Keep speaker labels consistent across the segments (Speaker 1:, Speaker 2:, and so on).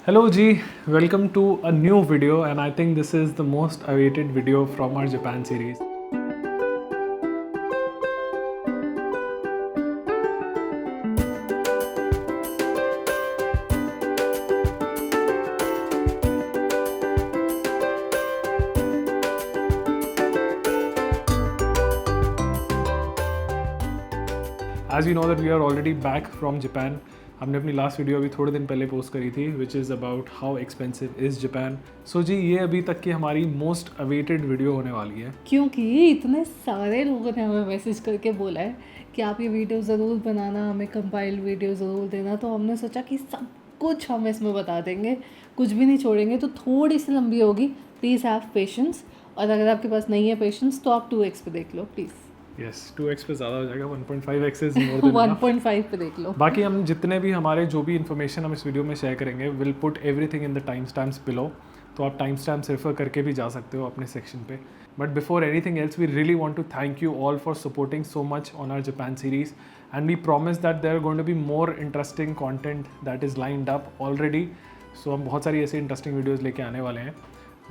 Speaker 1: Hello G, welcome to a new video, and I think this is the most awaited video from our Japan series. As you know that we are already back from Japan. हमने अपनी last video अभी थोड़े दिन पहले post करी थी which is about how expensive is Japan. So जी ये अभी तक की हमारी मोस्ट अवेटेड वीडियो होने वाली है
Speaker 2: क्योंकि इतने सारे लोगों ने हमें मैसेज करके बोला है कि आप ये वीडियो ज़रूर बनाना, हमें कंपाइल्ड वीडियो ज़रूर देना. तो हमने सोचा कि सब कुछ हम इसमें बता देंगे, कुछ भी नहीं छोड़ेंगे. तो थोड़ी सी लंबी होगी, प्लीज़ हैव पेशेंस. और अगर आपके पास नहीं है पेशेंस तो आप 2x पे देख लो प्लीज़.
Speaker 1: यस 2x पे ज़्यादा हो जाएगा, 1.5x इज मोर देन
Speaker 2: 1.5 पे देख लो.
Speaker 1: बाकी हम जितने भी हमारे जो भी इन्फॉर्मेशन हम इस वीडियो में शेयर करेंगे will put everything in the time stamps below. तो आप टाइम स्टैम्प्स रेफर करके भी जा सकते हो अपने सेक्शन पे. But before anything else we really want to thank you all for supporting so much on our Japan series and we promise that there are going to be more interesting content that is lined up already. So हम बहुत सारी ऐसी interesting videos लेके आने वाले हैं.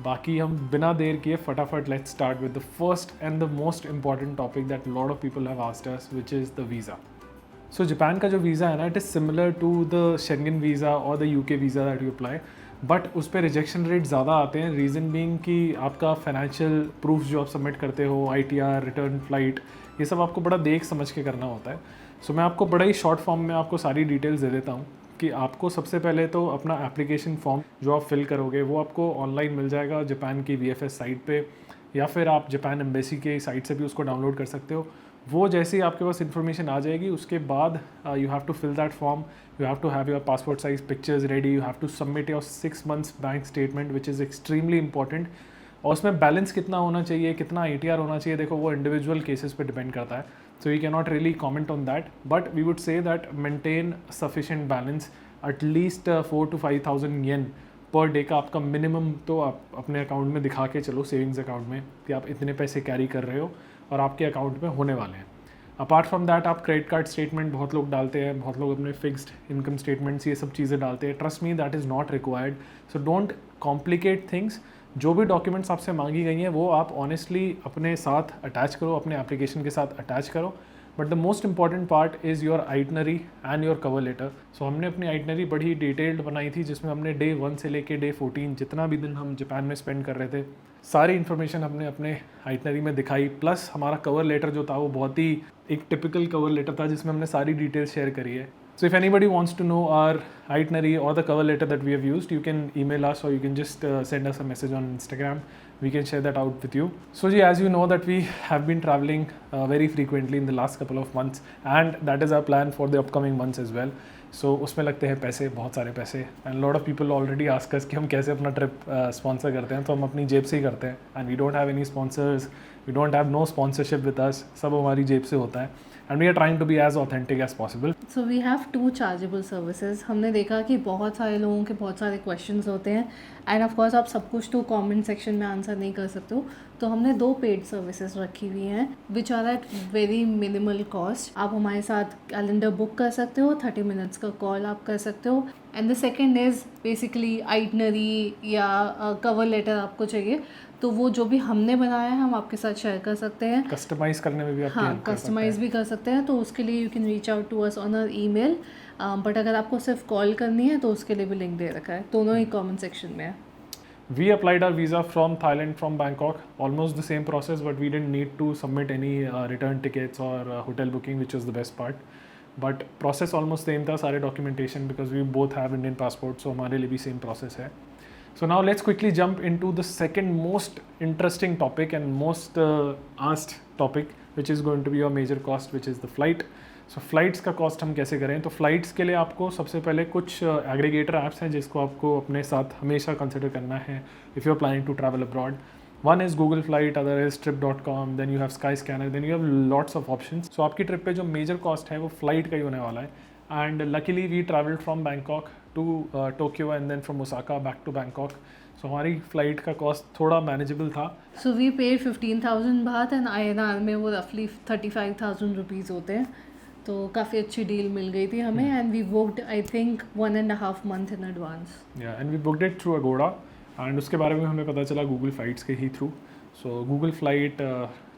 Speaker 1: बाकी हम बिना देर किए फटाफट let's start with the first and the most important topic that lot of people have asked us which is the visa. So Japan का जो वीज़ा है ना, it is similar to the Schengen visa और the UK visa that you apply. But उस पर rejection rate ज़्यादा आते हैं. रीज़न बीइंग कि आपका फाइनेंशियल प्रूफ जो आप सबमिट करते हो, ITR, रिटर्न फ्लाइट, ये सब आपको बड़ा देख समझ के करना होता है. सो मैं आपको बड़ा ही शॉर्ट फॉर्म में आपको सारी डिटेल्स दे देता हूँ कि आपको सबसे पहले तो अपना एप्लीकेशन फॉर्म जो आप फिल करोगे वो आपको ऑनलाइन मिल जाएगा जापान की VFS साइट पे, या फिर आप जापान एम्बेसी के साइट से भी उसको डाउनलोड कर सकते हो. वो जैसे ही आपके पास इन्फॉर्मेशन आ जाएगी उसके बाद you have to fill that form, you have to have your passport size pictures ready, you have to submit your 6 months bank statement which is extremely important. और उसमें बैलेंस कितना होना चाहिए, कितना ITR होना चाहिए, देखो वो इंडिविजुअल केसेस पे डिपेंड करता है. So we cannot really comment on that, but we would say that maintain sufficient balance, at least 4 to 5,000 yen पर डे का आपका मिनिमम तो आप अपने अकाउंट में दिखा के चलो, सेविंग्स अकाउंट में, कि आप इतने पैसे कैरी कर रहे हो और आपके अकाउंट में होने वाले हैं. अपार्ट फ्रॉम दैट आप क्रेडिट कार्ड स्टेटमेंट बहुत लोग डालते हैं, बहुत लोग अपने फिक्स्ड इनकम स्टेटमेंट्स ये सब चीज़ें डालते हैं. Trust me that is not required. So don't complicate things. जो भी डॉक्यूमेंट्स आपसे मांगी गई हैं वो आप ऑनेस्टली अपने साथ अटैच करो, अपने एप्लीकेशन के साथ अटैच करो. But the most important part is your itinerary and your cover letter. So हमने अपनी आइटनरी बड़ी डिटेल्ड बनाई थी जिसमें हमने डे 1 से लेके डे 14 जितना भी दिन हम जापान में स्पेंड कर रहे थे सारी इन्फॉर्मेशन हमने अपने आइटनरी में दिखाई. प्लस हमारा कवर लेटर जो था वो बहुत ही एक टिपिकल कवर लेटर था जिसमें हमने सारी डिटेल्स शेयर करी है. So if anybody wants to know our itinerary or the cover letter that we have used, you can email us or you can just send us a message on Instagram. We can share that out with you. So ji, as you know that we have been traveling very frequently in the last couple of months, and that is our plan for the upcoming months as well. So उसमें लगते हैं पैसे, बहुत सारे पैसे, and lot of people already ask us कि हम कैसे अपना ट्रिप स्पॉन्सर करते हैं. तो हम अपनी जेब से ही करते हैं, and we don't have any sponsors, we don't have no sponsorship with us. सब हमारी जेब से होता है. And we are trying to be as authentic as possible.
Speaker 2: So we have 2 chargeable services. हमने देखा कि बहुत सारे लोगों के बहुत सारे क्वेश्चंस होते हैं एंड ऑफ कोर्स आप सब कुछ तो कमेंट सेक्शन में आंसर नहीं कर सकते हो. तो हमने 2 पेड सर्विसेज रखी हुई हैं which are at very minimal cost. आप हमारे साथ कैलेंडर बुक कर सकते हो, 30 मिनट्स का कॉल आप कर सकते हो. And the second is basically itinerary या कवर लेटर आपको चाहिए तो वो जो भी हमने बनाया है हम आपके साथ शेयर कर सकते हैं.
Speaker 1: कस्टमाइज़ करने में भी आपकी
Speaker 2: हाँ,
Speaker 1: help कर सकते
Speaker 2: कस्टमाइज़ भी कर सकते हैं. तो उसके लिए you can reach out to us on our email. But अगर आपको सिर्फ कॉल करनी है तो उसके लिए भी लिंक दे रखा है, दोनों ही कमेंट सेक्शन में है.
Speaker 1: We applied our visa from Thailand, from Bangkok. Almost the same process, but we didn't need to submit any return tickets or hotel booking, which was the best part. But process almost same था, सारे documentation, because we both have Indian passport, so हमारे लिए भी same process है. So now let's quickly jump into the second most interesting topic and most asked topic, which is going to be your major cost, which is the flight. So flights का cost हम कैसे करें. तो flights के लिए आपको सबसे पहले कुछ एग्रीगेटर ऐप्स हैं जिसको आपको अपने साथ हमेशा कंसिडर करना है if you are planning to travel abroad. One is Google flight, other is trip.com, then you have Skyscanner, then you have lots of options. So आपकी ट्रिप पे जो मेजर कॉस्ट है वो फ्लाइट का ही होने वाला है. And luckily we travelled from Bangkok to Tokyo and then from Osaka back to Bangkok. So हमारी फ़्लाइट का कॉस्ट थोड़ा मैनेजेबल था.
Speaker 2: सो वी पेड 15,000 बात एंड INR में वो रफली 35,000 रुपीज़ होते हैं. तो काफ़ी अच्छी डील मिल गई थी हमें and we booked I think 1.5 month इन advance.
Speaker 1: And we booked it through Agoda and उसके बारे में हमें पता चला गूगल फ्लाइट्स के ही थ्रू. So Google flight,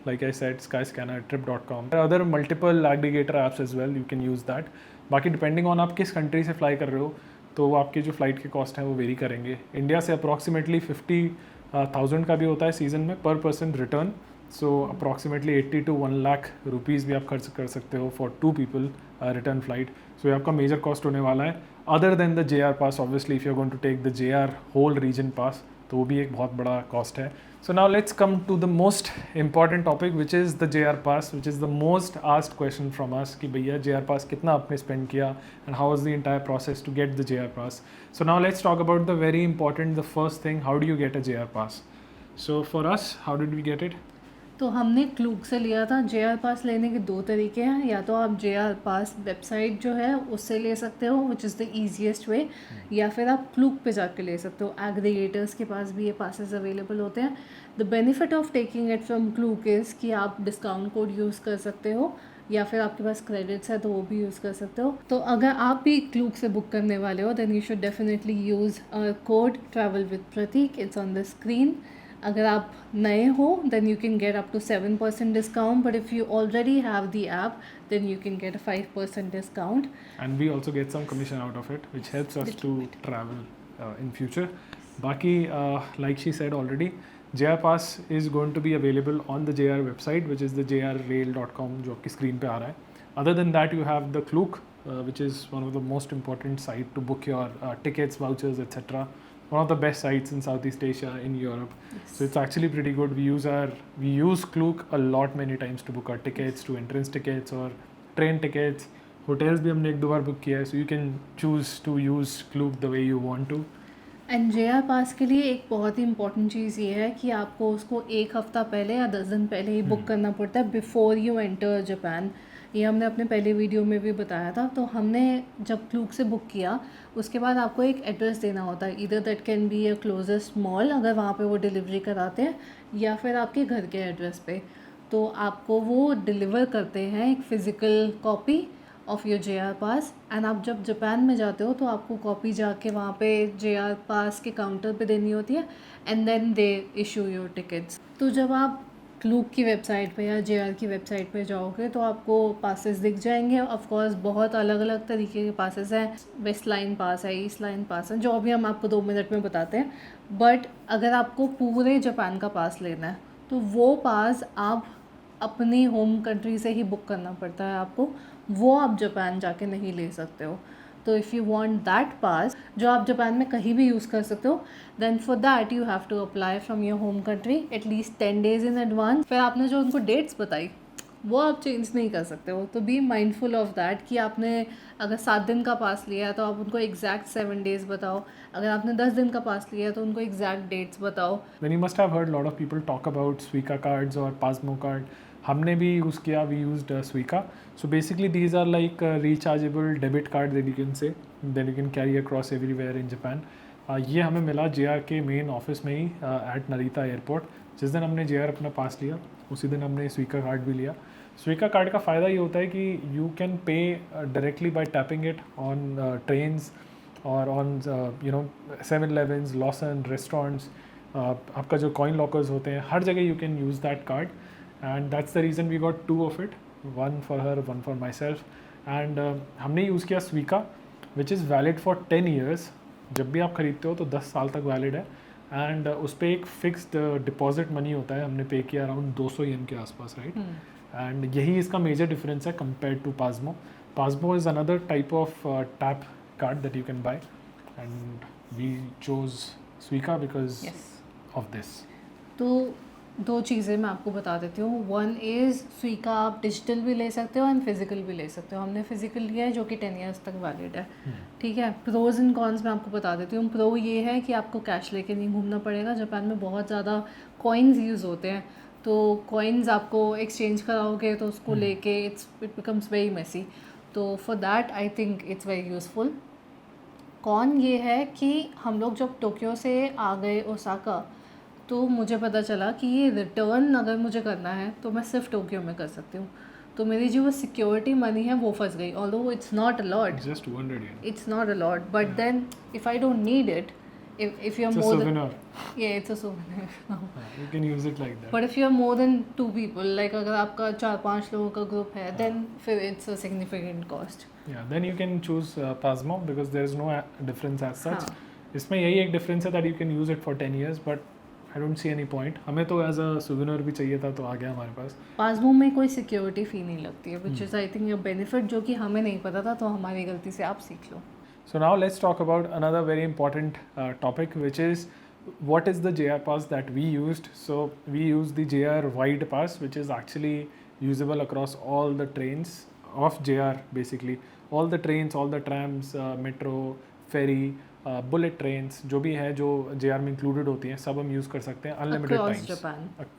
Speaker 1: like I said, Skyscanner, Trip.com. There are other multiple aggregator apps as well. You can use that. बाकी डिपेंडिंग ऑन आप किस कंट्री से फ्लाई कर रहे हो तो आपके जो फ्लाइट के कॉस्ट हैं वो वेरी करेंगे. इंडिया से अप्रॉक्सीमेटली 50,000 का भी होता है सीज़न में पर person return. So approximately 80 to 1 lakh rupees भी आप खर्च कर सकते हो for 2 people return flight. So ये आपका मेजर कॉस्ट होने वाला है. Other than the JR pass, obviously if you are going to take the JR whole region pass, तो वो भी एक बहुत बड़ा कॉस्ट है. So now let's come to the most important topic, which is the JR pass, which is the most asked question from us कि भैया JR pass कितना आपने spend किया and how was the entire process to get the JR pass. So now let's talk about the very important, the first thing, how do you get a JR pass? So for us, how did we get it?
Speaker 2: तो हमने Klook से लिया था. JR पास लेने के 2 तरीके हैं. या तो आप JR पास वेबसाइट जो है उससे ले सकते हो विच इज़ द ईजीएस्ट वे, या फिर आप क्लूक पे जाके ले सकते हो. एग्रीगेटर्स के पास भी ये पासेस अवेलेबल होते हैं. The benefit of taking it from Klook is कि आप डिस्काउंट कोड यूज़ कर सकते हो या फिर आपके पास क्रेडिट्स है तो वो भी यूज़ कर सकते हो. तो अगर आप भी क्लूक से बुक करने वाले हो then you should definitely use code travel with Pratik. It's on the screen. अगर आप नए हो then you can get up to 7% discount, but if you already have the app then you can get a 5% discount.
Speaker 1: And we also get some commission out of it, which helps us to travel in future. Baki, like she said already, JR Pass is going to be available on the JR website, which is the jrrail.com, जो आपकी screen पे आ रहा है. Other than that, you have the Klook, which is one of the most important site to book your tickets, vouchers, etc. One of the best sites in Southeast Asia, in Europe.
Speaker 2: Yes.
Speaker 1: So it's actually pretty good. We use Klook a lot, many times to book our tickets, to entrance tickets or train tickets. Hotels भी हमने 1-2 बार book किया है. So you can choose to use Klook the way you want to.
Speaker 2: And JR पास के लिए एक बहुत ही important चीज़ ये है कि आपको उसको 1 हफ़्ता पहले या 10 दिन पहले ही बुक करना पड़ता है बिफोर यू एंटर जापान. ये हमने अपने पहले वीडियो में भी बताया था. तो हमने जब क्लूक से बुक किया उसके बाद आपको एक एड्रेस देना होता है. इधर that can be a closest mall अगर वहाँ पे वो डिलीवरी कराते हैं, या फिर आपके घर के एड्रेस पे. तो आपको वो डिलीवर करते हैं एक physical copy of your JR pass. And आप जब जापान में जाते हो तो आपको कॉपी जाके वहाँ पे JR पास के काउंटर पे देनी होती है and then they issue your tickets. तो जब आप क्लूक की वेबसाइट पे या JR की वेबसाइट पे जाओगे तो आपको पासेस दिख जाएंगे. ऑफ कोर्स बहुत अलग अलग तरीके के पासेस हैं. वेस्ट लाइन पास है, ईस्ट लाइन पास है, जो अभी हम आपको 2 मिनट में बताते हैं. बट अगर आपको पूरे जापान का पास लेना है तो वो पास आप अपनी होम कंट्री से ही बुक करना पड़ता है आपको. वो आप जापान जाके नहीं ले सकते हो. तो if you want that pass जो आप जापान में कहीं भी यूज़ कर सकते हो, then for that you have to apply from your home country at least 10 days in advance. फिर आपने जो उनको डेट्स बताई वो आप चेंज नहीं कर सकते हो. तो बी माइंडफुल ऑफ दैट कि आपने अगर 7 दिन का पास लिया है तो आप उनको एग्जैक्ट 7 days बताओ. अगर आपने 10 दिन का पास लिया है तो उनको एग्जैक्ट डेट्स बताओ.
Speaker 1: Then you must have heard a lot of people talk about Suica cards or Pasmo card. हमने भी यूज़ किया, we used Suica. So basically these are like rechargeable debit card that you can say, that you can carry across everywhere in Japan. ये हमें मिला JR के main office में ही eight नरीता airport. जिस दिन हमने JR अपना पास लिया उसी दिन हमने Suica कार्ड भी लिया. Suica कार्ड का फ़ायदा ये होता है कि you can pay directly by tapping it on trains और ऑन 7-Elevens, लॉसन, रेस्टोरेंट्स. आपका जो कॉइन लॉकर्स होते हैं हर जगह you can use that card. And that's the reason we got 2 of it, one for her, one for myself. And हमने use किया Suica, which is valid for 10 years. जब भी आप ख़रीदते हो तो 10 साल तक वैलिड है. एंड उस पर एक फिक्स्ड डिपॉजिट मनी होता है. हमने पे किया अराउंड 200 yen के आसपास, राइट. एंड यही इसका मेजर डिफरेंस है compare to Pasmo. Pasmo is another type of tap card that you can buy, and we chose Suica because of this.
Speaker 2: तो 2 चीज़ें मैं आपको बता देती हूँ. वन इज़ Suica आप डिजिटल भी ले सकते हो एंड फिज़िकल भी ले सकते हो. हमने फिज़िकल लिया है जो कि 10 years तक वैलिड है. ठीक है. प्रोज एंड कॉन्स मैं आपको बता देती हूँ. प्रो ये है कि आपको कैश लेके नहीं घूमना पड़ेगा. जापान में बहुत ज़्यादा कॉइन्स यूज़ होते हैं, तो कॉइन्स आपको एक्सचेंज कराओगे तो उसको लेके इट बिकम्स वेरी मेसी. तो for that I think it's very useful. Con ये है कि हम लोग जब टोक्यो से आ गए ओसाका तो मुझे पता चला कि ये रिटर्न अगर मुझे करना है तो मैं सिर्फ टोक्यो में कर सकती हूँ. तो मेरी जो वो सिक्योरिटी मनी है वो फंस गई, although it's not a lot,
Speaker 1: Just 200 yen.
Speaker 2: it's not a lot, but then if I don't need it, if you're
Speaker 1: It's a
Speaker 2: more than,
Speaker 1: souvenir.
Speaker 2: yeah, it's a souvenir.
Speaker 1: You can use it like that.
Speaker 2: But if you're more than 2 people, like अगर आपका 4-5 लोगों का group है, then फिर it's a significant cost.
Speaker 1: Yeah, then you can choose Pasmo because there is no difference as such.
Speaker 2: हाँ.
Speaker 1: इसमें यही एक डिफरेंस है that you can use it for 10 years, but I don't see any point. हमें तो as a souvenir भी चाहिए था, तो आ गया हमारे पास.
Speaker 2: पासबुक में कोई सिक्योरिटी फी नहीं लगती है, which is I think a benefit जो कि हमें नहीं पता था, तो हमारी गलती से आप सीख लो.
Speaker 1: So now let's talk about another very important topic, which is what is the JR pass that we used. So we used the JR Wide Pass, which is actually usable across all the trains of JR, basically all the trains, all the trams, metro, ferry, bullet trains जो भी है जो JR में included होती हैं, सब हम use कर सकते हैं unlimited times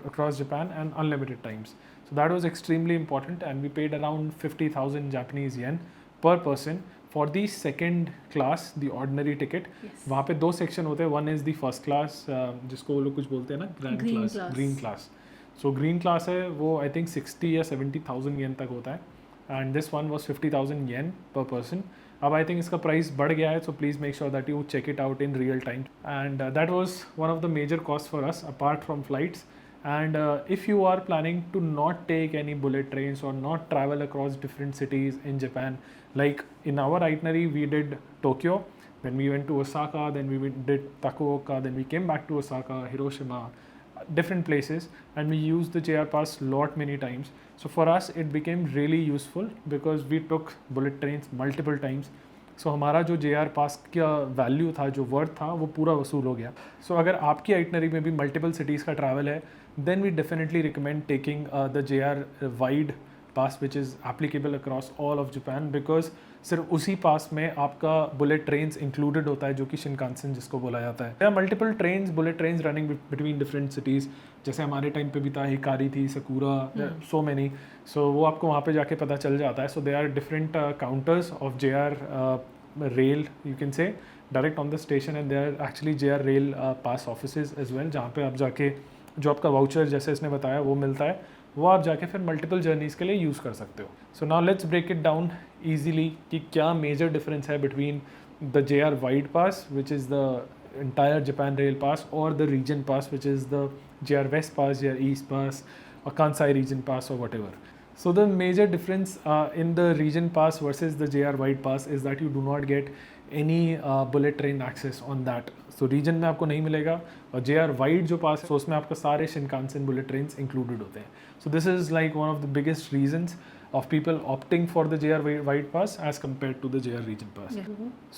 Speaker 1: across Japan and unlimited times. So that was extremely important and we paid around 50,000 Japanese yen per person for the second class, the ordinary ticket. वहाँ पे 2 सेक्शन होते हैं. One is the first class जिसको वो लोग कुछ बोलते हैं ना, green class. So green class है वो आई थिंक 60 या 70,000 येन तक होता है, and this one was 50,000 yen per person. अब आई थिंक इसका प्राइस बढ़ गया है, so please make sure that you check it out in real time. And that was one of the major cost for us apart from flights. And if you are planning to not take any bullet trains or not travel across different cities in Japan, like in our itinerary we did Tokyo, then we went to Osaka, then we did Fukuoka, then we came back to Osaka, Hiroshima, different places, and we used the JR Pass lot many times. So for us it became really useful because we took bullet trains multiple times. सो हमारा जो JR पास का value था, जो worth था, वो पूरा वसूल हो गया. सो अगर आपकी आइटनरी में भी मल्टीपल सिटीज़ का ट्रैवल है, then we definitely recommend taking the JR wide pass which is applicable across all of Japan, because सिर्फ उसी पास में आपका बुलेट ट्रेन्स इंक्लूडेड होता है, जो कि शिनकानसेन जिसको बोला जाता है. There are multiple trains, bullet trains running between different cities. जैसे हमारे टाइम पे भी था, हिकारी थी, सकूरा, सो मैनी. सो वो आपको वहाँ पे जाके पता चल जाता है. So they are different counters of JR rail, you can say, direct on the station, and there are actually JR rail pass offices as well, जहाँ पे आप जाके जो आपका वाउचर जैसे इसने बताया वो मिलता है, वो आप जाके फिर मल्टीपल जर्नीज़ के लिए यूज़ कर सकते हो. So now let's break it down easily कि क्या मेजर डिफरेंस है between the JR wide pass which is the entire Japan Rail Pass or the region pass which is the JR West Pass, JR East Pass or Kansai region pass or whatever. So the major difference in the region pass versus the JR Wide Pass is that you do not get any bullet train access on that. So region में आपको नहीं मिलेगा, और JR Wide जो pass है, so उसमें आपका सारे शिनकानसेन bullet trains included होते हैं. So this is like one of the biggest reasons of people opting for the JR Wide Pass as compared to the JR Region Pass.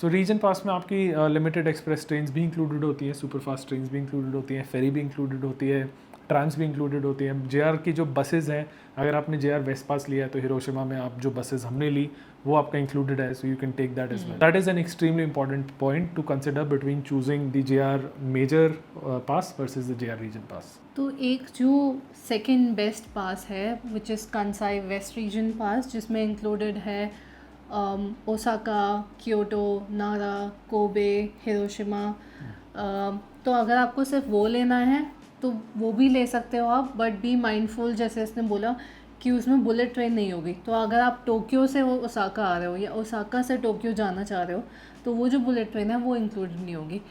Speaker 1: So Region Pass में आपकी limited express trains भी included होती हैं, super fast trains भी included होती हैं, ferry भी included होती है, ट्रांस भी इंक्लूडेड होती हैं. JR की जो बसेज हैं, अगर आपने JR वेस्ट पास लिया है तो हिरोशिमा में आप जो बसेज हमने ली वो आपका इंक्लूडेड है, so you can take that as well. That is an extremely important point to consider between choosing the JR major pass versus the JR region pass.
Speaker 2: तो एक जो सेकंड बेस्ट पास है which is Kansai west region pass, जिसमें included है Osaka, Kyoto, Nara, Kobe, Hiroshima. तो अगर आपको सिर्फ वो लेना है तो वो भी ले सकते हो आप, बट बी माइंडफुल, जैसे इसने बोला कि उसमें बुलेट ट्रेन नहीं होगी. तो अगर आप टोक्यो से ओसाका आ रहे हो या ओसाका से टोक्यो जाना चाह रहे हो तो वो जो बुलेट ट्रेन है वो इंक्लूडेड नहीं होगी,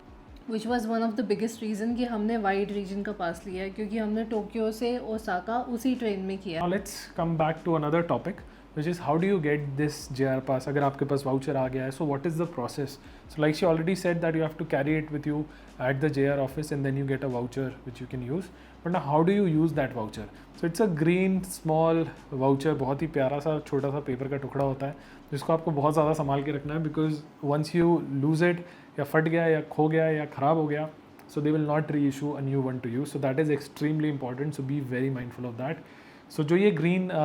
Speaker 2: which was one of the biggest reason कि हमने वाइड रीजन का पास लिया है, क्योंकि हमने टोक्यो से ओसाका उसी ट्रेन में किया.
Speaker 1: Let's come back to another topic which is how do you get this JR pass. अगर आपके पास वाउचर आ गया है, so what is the process? So like she already said that you have to carry it with you at the JR office and then you get a voucher which you can use. But now how do you use that voucher? So it's a green small voucher, बहुत ही प्यारा सा छोटा सा paper का टुकड़ा होता है जिसको आपको बहुत ज़्यादा संभाल के रखना है, because once you lose it, या फट गया या खो गया या ख़राब हो गया, so they will not reissue a new one to you. So that is extremely important, so be very mindful of that. So जो ये green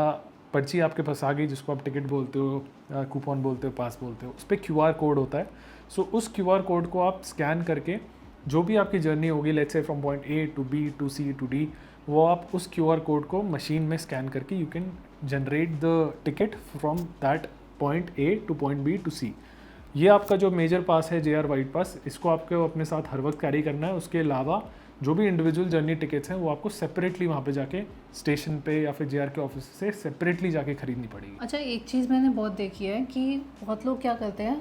Speaker 1: पर्ची आपके पास आ गई, जिसको आप टिकट बोलते हो, कूपन बोलते हो, पास बोलते हो, उस पर QR कोड होता है. सो उस QR कोड को आप स्कैन करके जो भी आपकी जर्नी होगी, let's say from point A to B to C to D, वो आप उस QR कोड को मशीन में स्कैन करके you can generate the ticket from that point A to point B to C. ये आपका जो मेजर पास है JR वाइड पास, इसको आपको अपने साथ हर वक्त कैरी करना है. उसके अलावा जो भी इंडिविजुअल जर्नी टिकट्स हैं वो आपको सेपरेटली वहाँ पे जाके स्टेशन पे या फिर JR के ऑफिस से सेपरेटली जाके खरीदनी पड़ेगी।
Speaker 2: अच्छा, एक चीज़ मैंने बहुत देखी है कि बहुत लोग क्या करते हैं,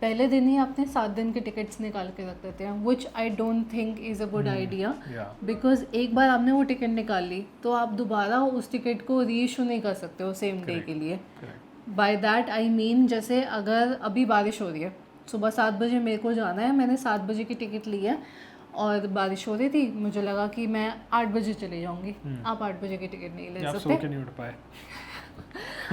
Speaker 2: पहले दिन ही अपने 7 दिन के टिकट्स निकाल के रख देते हैं, which I don't think is a good idea, because एक बार आपने वो टिकट निकाल ली तो आप दोबारा उस टिकट को री इशू नहीं कर सकते हो सेम डे के लिए। बाय दैट आई मीन, जैसे अगर अभी बारिश हो रही है, सुबह 7 बजे मेरे को जाना है, मैंने 7 बजे की टिकट ली है और बारिश हो रही थी, मुझे लगा कि मैं 8 बजे चली जाऊंगी। आप 8 बजे की टिकट नहीं ले
Speaker 1: आप
Speaker 2: सकते।
Speaker 1: सो के नहीं उठ पाए।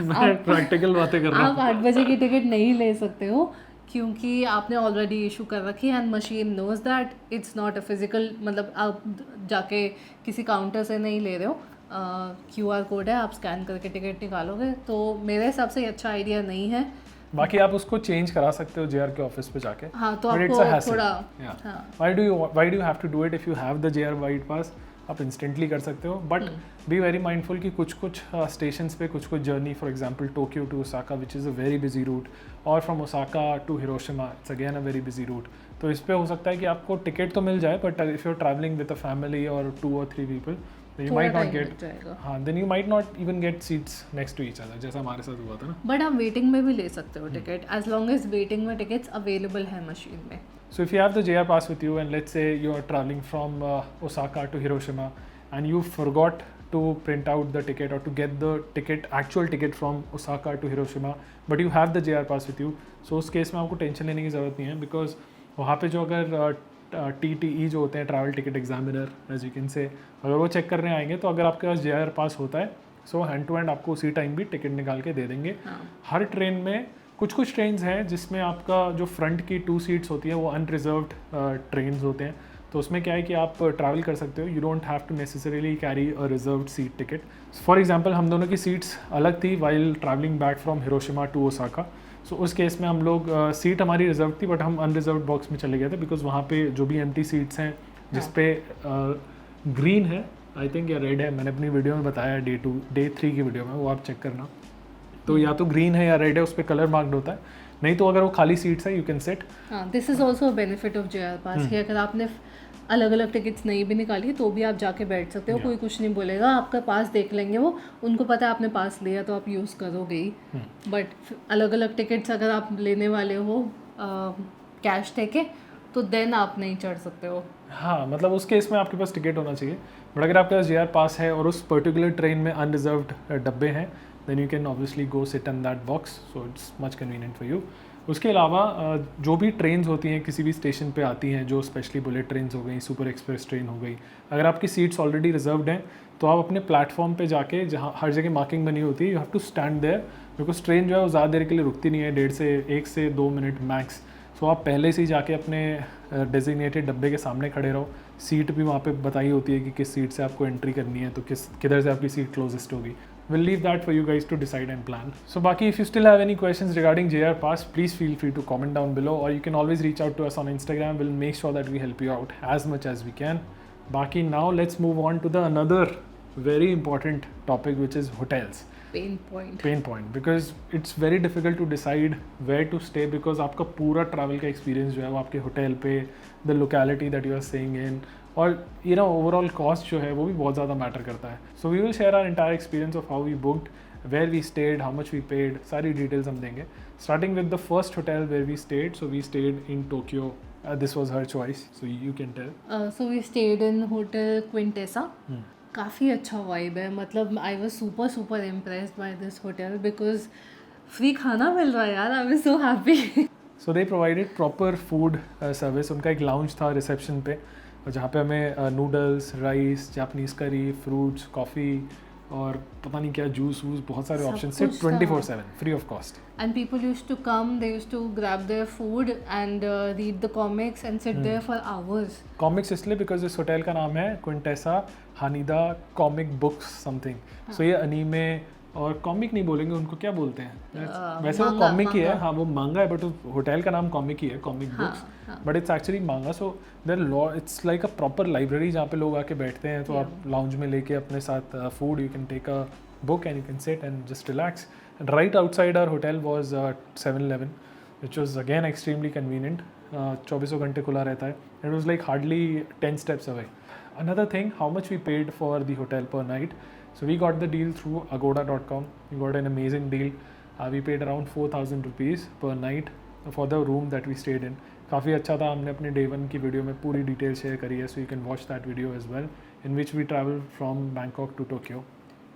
Speaker 1: मैं प्रैक्टिकल बातें कर रहा हूँ।
Speaker 2: आप 8 बजे की टिकट नहीं ले सकते हो क्योंकि आपने ऑलरेडी इशू कर रखी है and machine knows that it's not a physical, मतलब आप जाके किसी काउंटर से नहीं ले रहे हो, QR कोड है, आप स्कैन करके टिकट निकालोगे, तो मेरे हिसाब से ये अच्छा आइडिया नहीं है।
Speaker 1: बाकी आप उसको चेंज करा सकते हो JR के ऑफिस पे जाके।
Speaker 2: हाँ, तो
Speaker 1: But
Speaker 2: आपको
Speaker 1: it's a hassle.
Speaker 2: थोड़ा
Speaker 1: Yeah. Why do you have to do it if you have the JR wide pass? आप इंस्टेंटली कर सकते हो, बट बी वेरी माइंडफुल कि कुछ स्टेशंस पे कुछ journey, for example Tokyo to Osaka which is a very busy route, और from Osaka to Hiroshima it's again a very busy route. तो इस पे हो सकता है कि आपको टिकट तो मिल जाए, but if you are travelling with a family और 2 or 3 people, you might not get, हाँ, then you might not even get seats next to each other, जैसा हमारे साथ हुआ था ना।
Speaker 2: बट आप वेटिंग में भी ले सकते हो ticket, as long as waiting में टिकट्स अवेलेबल है मशीन में।
Speaker 1: So if you have the JR pass with you and let's say you are traveling from Osaka to Hiroshima and you forgot to print out the ticket or to get the actual ticket from Osaka to Hiroshima, but you have the JR pass with you, so उस case में आपको tension लेने की ज़रूरत नहीं है, because वहाँ पे जो अगर TTE जो होते हैं, travel ticket examiner as you can say, अगर वो चेक करने आएंगे तो अगर आपके पास JR पास होता है, सो हैंड टू हैंड आपको उसी टाइम भी टिकट निकाल के दे देंगे। हर ट्रेन में कुछ ट्रेन्स हैं जिसमें आपका जो फ्रंट की 2 सीट्स होती हैं वो अनरिजर्व्ड ट्रेन्स होते हैं, तो उसमें क्या है कि आप ट्रैवल कर सकते हो, you don't have to necessarily carry a reserved seat ticket. For example हम दोनों की सीट्स अलग थी while travelling back from Hiroshima to Osaka, so उस केस में हम लोग सीट हमारी रिजर्व थी बट हम अनरिजर्व्ड बॉक्स में चले गए थे, बिकॉज वहाँ पे जो भी एम्प्टी सीट्स हैं जिस पे ग्रीन है आई थिंक या रेड है, मैंने अपनी वीडियो में बताया डे 3 की वीडियो में, वो आप चेक करना, तो या तो ग्रीन है या रेड है, उस पर कलर मार्क्ड होता है, नहीं तो अगर वो खाली सीट्स है यू कैन सिट।
Speaker 2: हाँ, this is also benefit of JR पास कि अगर आपने अलग अलग टिकट्स नहीं भी निकाली तो भी आप जाके बैठ सकते हो, कोई कुछ नहीं बोलेगा, आपका पास देख लेंगे वो, उनको पता है आपने पास लिया तो आप यूज़ करोगे ही। बट अलग अलग टिकट्स अगर आप लेने वाले हो कैश देके तो देन आप नहीं चढ़ सकते हो।
Speaker 1: हाँ, मतलब उस केस में आपके पास टिकट होना चाहिए, बट अगर आपके पास JR पास है और उस पर्टिकुलर ट्रेन में अनरिजर्व्ड डब्बे हैं, then you can obviously go sit in that box, so it's much convenient for you. उसके अलावा जो भी ट्रेन्स होती हैं किसी भी स्टेशन पे आती हैं, जो स्पेशली बुलेट ट्रेन्स हो गई, सुपर एक्सप्रेस ट्रेन हो गई, अगर आपकी सीट्स ऑलरेडी रिजर्व्ड हैं तो आप अपने प्लेटफॉर्म पे जाके, जहाँ हर जगह मार्किंग बनी होती है, you have to stand there, because train जो है वो ज़्यादा देर के लिए रुकती नहीं है, 1 से 2 मिनट मैक्स, सो आप पहले से ही जाके अपने डेजिग्नेटेड डब्बे के सामने खड़े रहो। सीट भी वहाँ पे बताई होती है कि किस सीट से आपको एंट्री करनी है, तो किधर से आपकी सीट क्लोजेस्ट होगी। We'll leave that for you guys to decide and plan. So Baki, if you still have any questions regarding JR Pass, please feel free to comment down below, or you can always reach out to us on Instagram. We'll make sure that we help you out as much as we can. Baki, now let's move on to the another very important topic, which is hotels.
Speaker 2: Pain point,
Speaker 1: because it's very difficult to decide where to stay, because आपका पूरा travel का experience जो है वो आपके hotel पे, the locality that you are staying in, और you know overall cost जो है वो भी बहुत ज़्यादा मैटर करता है। So we will share our entire experience of how we booked, where we stayed, how much we paid, सारी डिटेल्स हम देंगे, starting with the first hotel where we stayed. So we stayed in Tokyo, this was her choice, so you can tell.
Speaker 2: So we stayed in hotel Quintessa. काफ़ी अच्छा vibe है, मतलब I was super impressed by this hotel because free खाना मिल रहा है यार, I was so happy.
Speaker 1: So they provided proper food service, उनका एक लाउंज था रिसेप्शन पे, जहाँ पे हमें नूडल्स, राइस, जापानीज़ करी, फ्रूट्स, कॉफ़ी और पता नहीं क्या जूस वूस, बहुत सारे ऑप्शन से 24/7 free of cost.
Speaker 2: And people used to come, they used to grab their food and read the comics and sit there for hours.
Speaker 1: Comics इसलिए because इस होटल का नाम है Quintessa Haneda comic books something, so ये anime और comic नहीं बोलेंगे, उनको क्या बोलते हैं वैसे वो कॉमिक ही है, हाँ वो मांगा है, बट होटल का नाम कॉमिक ही है, comic books, but it's actually manga. So there it's like a proper library जहाँ पे लोग आके बैठते हैं, तो आप लाउंज में लेके अपने साथ food, you can take a book and you can sit and just relax. And right outside our hotel was 7-Eleven, which was again extremely convenient, 24 घंटे खुला रहता है। It was like hardly 10 steps away. Another thing, how much we paid for the hotel per night. So we got the deal through agoda.com. We got an amazing deal. We paid around 4,000 rupees per night for the room that we stayed in. काफ़ी अच्छा था. हमने अपने day 1 की video में पूरी detail share करी है, so you can watch that video as well, in which we traveled from Bangkok to Tokyo.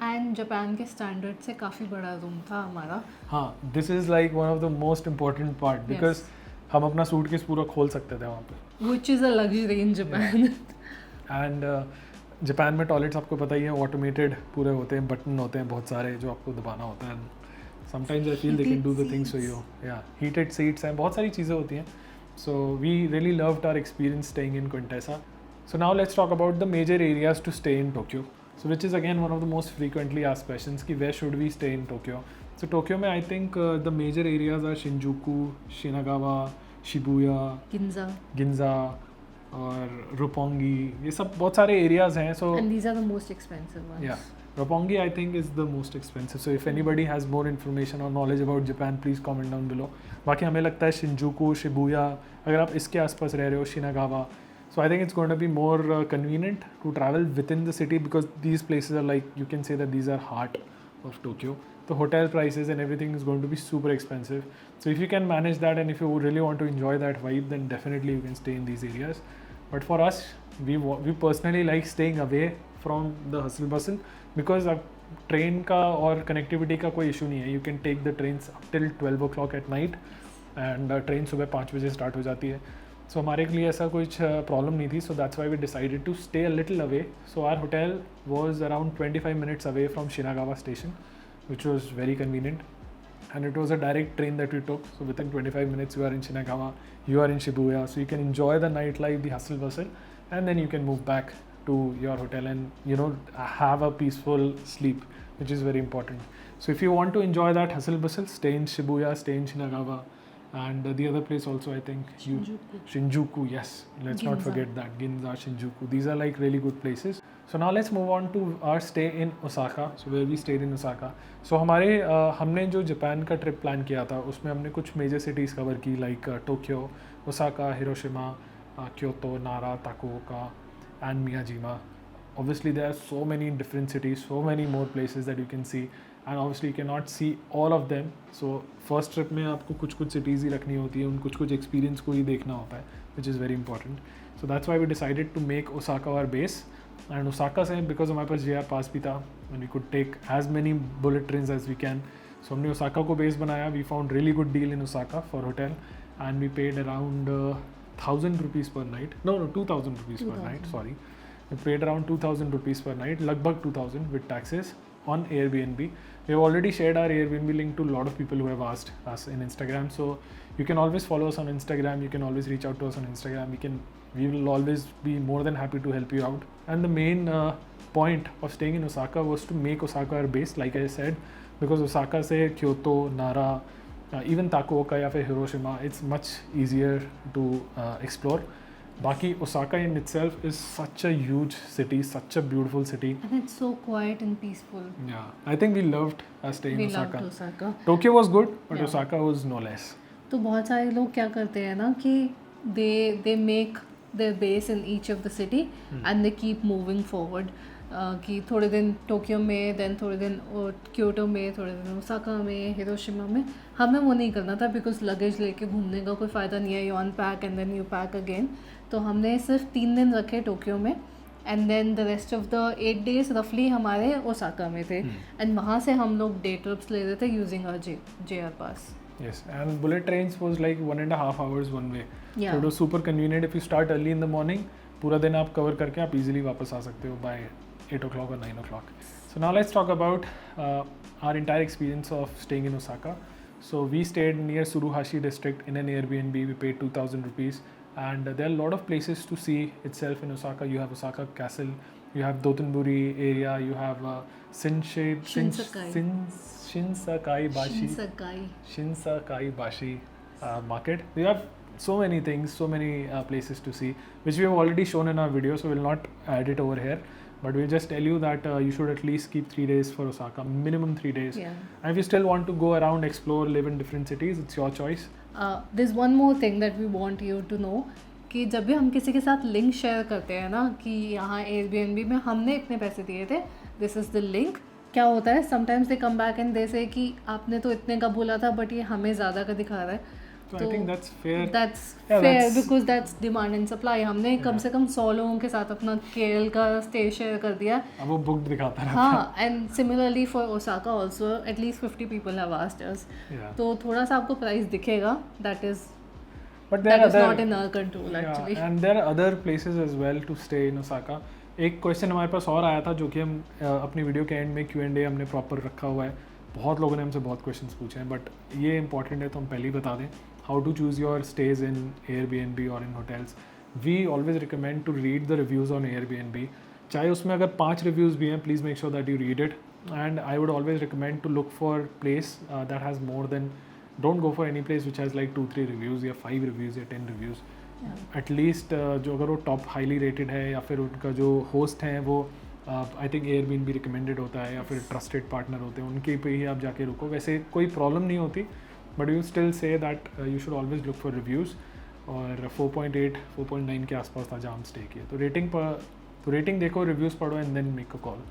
Speaker 2: And Japan के स्टैंडर्ड से काफ़ी बड़ा रूम था हमारा.
Speaker 1: हाँ, this is like one of the most important part because हम अपना सूटकेस पूरा खोल सकते थे वहाँ पे.
Speaker 2: Which is a luxury in Japan.
Speaker 1: And Japan में टॉयलेट्स आपको पता ही है ऑटोमेटेड पूरे होते हैं, बटन होते हैं बहुत सारे जो आपको दबाना होता है. Sometimes I feel they can do the things for you. या हीटेड सीट्स हैं, बहुत सारी चीज़ें होती हैं. So we really loved our experience staying in Quintessa. So now let's talk about the major areas to stay in Tokyo. So which is again one of the most frequently asked questions कि where should we stay in Tokyo. So Tokyo में I think the major areas are Shinjuku, Shinagawa, Shibuya, Ginza और Roppongi. ये सब बहुत सारे areas हैं. So
Speaker 2: and these are the most expensive ones.
Speaker 1: Yeah, Roppongi I think is the most expensive. So if anybody has more information or knowledge about Japan, please comment down below. बाकी हमें लगता है Shinjuku, Shibuya, अगर आप इसके आसपास रह रहे हो, Shinagawa. So I think it's going to be more convenient to travel within the city because these places are like, you can say that these are heart of Tokyo. The hotel prices and everything is going to be super expensive. So if you can manage that and if you really want to enjoy that vibe, then definitely you can stay in these areas. But for us, we personally like staying away from the hustle bustle because अब train का और connectivity का कोई issue नहीं है. You can take the trains up till 12 o'clock at night and train सुबह 5 बजे start हो जाती है. सो हमारे लिए ऐसा कुछ प्रॉब्लम नहीं थी. So that's why we decided to stay a little away. So our hotel was around 25 minutes away from Shinagawa station, which was very convenient. And it was a direct train that we took. So within 25 minutes you are in Shinagawa, you are in Shibuya. So you can enjoy the nightlife, the hustle bustle, and then you can move back to your hotel and have a peaceful sleep, which is very important. So if you want to enjoy that hustle bustle, stay in Shibuya, stay in Shinagawa. And the other place also, I think Shinjuku, yes, let's not forget that. Ginza, Shinjuku, these are like really good places. So now let's move on to our stay in Osaka. So where we stayed in Osaka. So हमने जो Japan का trip plan किया था उसमें हमने कुछ major cities cover की, like Tokyo, Osaka, Hiroshima, Kyoto, नारा, ताकुओका and Miyajima. Obviously there are so many different cities, so many more places that you can see, and obviously you cannot see all of them. So first trip में आपको कुछ cities ही रखनी होती है, उन कुछ experience को ही देखना होता है, which is very important. So that's why we decided to make Osaka our base. And Osaka से because हमारे पास JR pass भी था and we could take as many bullet trains as we can. So हमने Osaka को base बनाया. We found really good deal in Osaka for hotel and we paid around 1,000 rupees per night. No, 2,000 rupees per night. Sorry, we paid around 2,000 rupees per night. लगभग 2,000 with taxes on Airbnb. We have already shared our Airbnb link to a lot of people who have asked us in Instagram. So you can always follow us on Instagram. You can always reach out to us on Instagram. We will always be more than happy to help you out. And the main point of staying in Osaka was to make Osaka our base, like I said, because Osaka से Kyoto, Nara, even Takuoka या फिर Hiroshima, it's much easier to explore. Baki, Osaka in itself is such a huge city, such a beautiful city.
Speaker 2: And it's so quiet and peaceful.
Speaker 1: Yeah, I think we loved staying in Osaka.
Speaker 2: We loved Osaka.
Speaker 1: Tokyo was good, but Osaka was no less.
Speaker 2: तो बहुत सारे लोग क्या करते हैं ना कि they make their base in each of the city and they keep moving forward. कि थोड़े दिन टोक्यो में, देन थोड़े दिन क्योटो में, थोड़े दिन ओसाका में, हिरोशिमा में. हमें वो नहीं करना था बिकॉज लगेज लेके घूमने का कोई फ़ायदा नहीं है. You unpack and then you pack again. तो हमने सिर्फ 3 दिन रखे टोक्यो में and then the rest of the 8 days रफली हमारे ओसाका में थे. एंड वहाँ से हम लोग डे ट्रिप्स ले रहे थे using our JR pass.
Speaker 1: Yes, and bullet trains was like 1.5 hours one way.
Speaker 2: Yeah.
Speaker 1: So it was super convenient. If you start early in the morning, पूरा दिन आप कवर करके आप easily वापस आ सकते हो by 8 o'clock or 9 o'clock. So now let's talk about our entire experience of staying in Osaka. So we stayed near Tsuruhashi district in an Airbnb. We paid 2,000 rupees, and there are a lot of places to see itself in Osaka. You have Osaka Castle, you have Dotonbori area, you have Shinsakai Bashi market. We have so many things, so many places to see, which we have already shown in our video, so we'll not add it over here. But we'll just tell you that you should at least keep 3 days for Osaka, minimum 3 days.
Speaker 2: Yeah.
Speaker 1: And if you still want to go around, explore, live in different cities, it's your choice.
Speaker 2: There's one more thing that we want you to know कि जब भी हम किसी के साथ link share करते हैं ना कि यहाँ एयरबीएनबी में हमने इतने पैसे दिए थे, दिस इज़ द लिंक, क्या होता है sometimes they come back and they से कि आपने तो इतने का बोला था बट ये हमें ज़्यादा का दिखा रहा है।
Speaker 1: So I think that's fair.
Speaker 2: That's
Speaker 1: Yeah,
Speaker 2: fair
Speaker 1: that's-
Speaker 2: because that's demand and supply. हमने कम से कम 100 लोगों के साथ अपना केरल का स्टे शेयर कर दिया।
Speaker 1: अब वो बुक दिखाता रहता
Speaker 2: हाँ, and similarly for Osaka also at least 50 people have asked us.
Speaker 1: है। Yeah.
Speaker 2: तो थोड़ा सा आपको प्राइस दिखेगा, that is
Speaker 1: But there
Speaker 2: that
Speaker 1: are
Speaker 2: is
Speaker 1: other,
Speaker 2: not in our control actually.
Speaker 1: yeah, and there are other places as well to stay in Osaka. एक question हमारे पास और आया था जो कि हम अपनी वीडियो के एंड में Q&A हमने प्रॉपर रखा हुआ है। बहुत लोगों ने हमसे बहुत क्वेश्चंस पूछे हैं, बट ये इंपॉर्टेंट है तो हम पहले ही बता दें। How to choose your stays in Airbnb or in hotels. We always recommend to read the reviews on Airbnb. चाहे उसमें अगर 5 reviews भी हैं, please make sure that you read it. And I would always recommend to look for place that has more than. Don't go for any place which has like 2-3 reviews या 5 reviews या 10 reviews. At least जो अगर वो top highly rated है या फिर उनका जो host है वो आई थिंक Airbnb recommended होता है या फिर trusted partner होते हैं, उनके पे ही आप जाके रुको। वैसे कोई प्रॉब्लम नहीं होती, but you still say that you should always look for reviews. और 4.8 4.9 के आसपास था जहाँ हम स्टे किए। तो रेटिंग देखो, रिव्यूज़ पढ़ो and then make a call.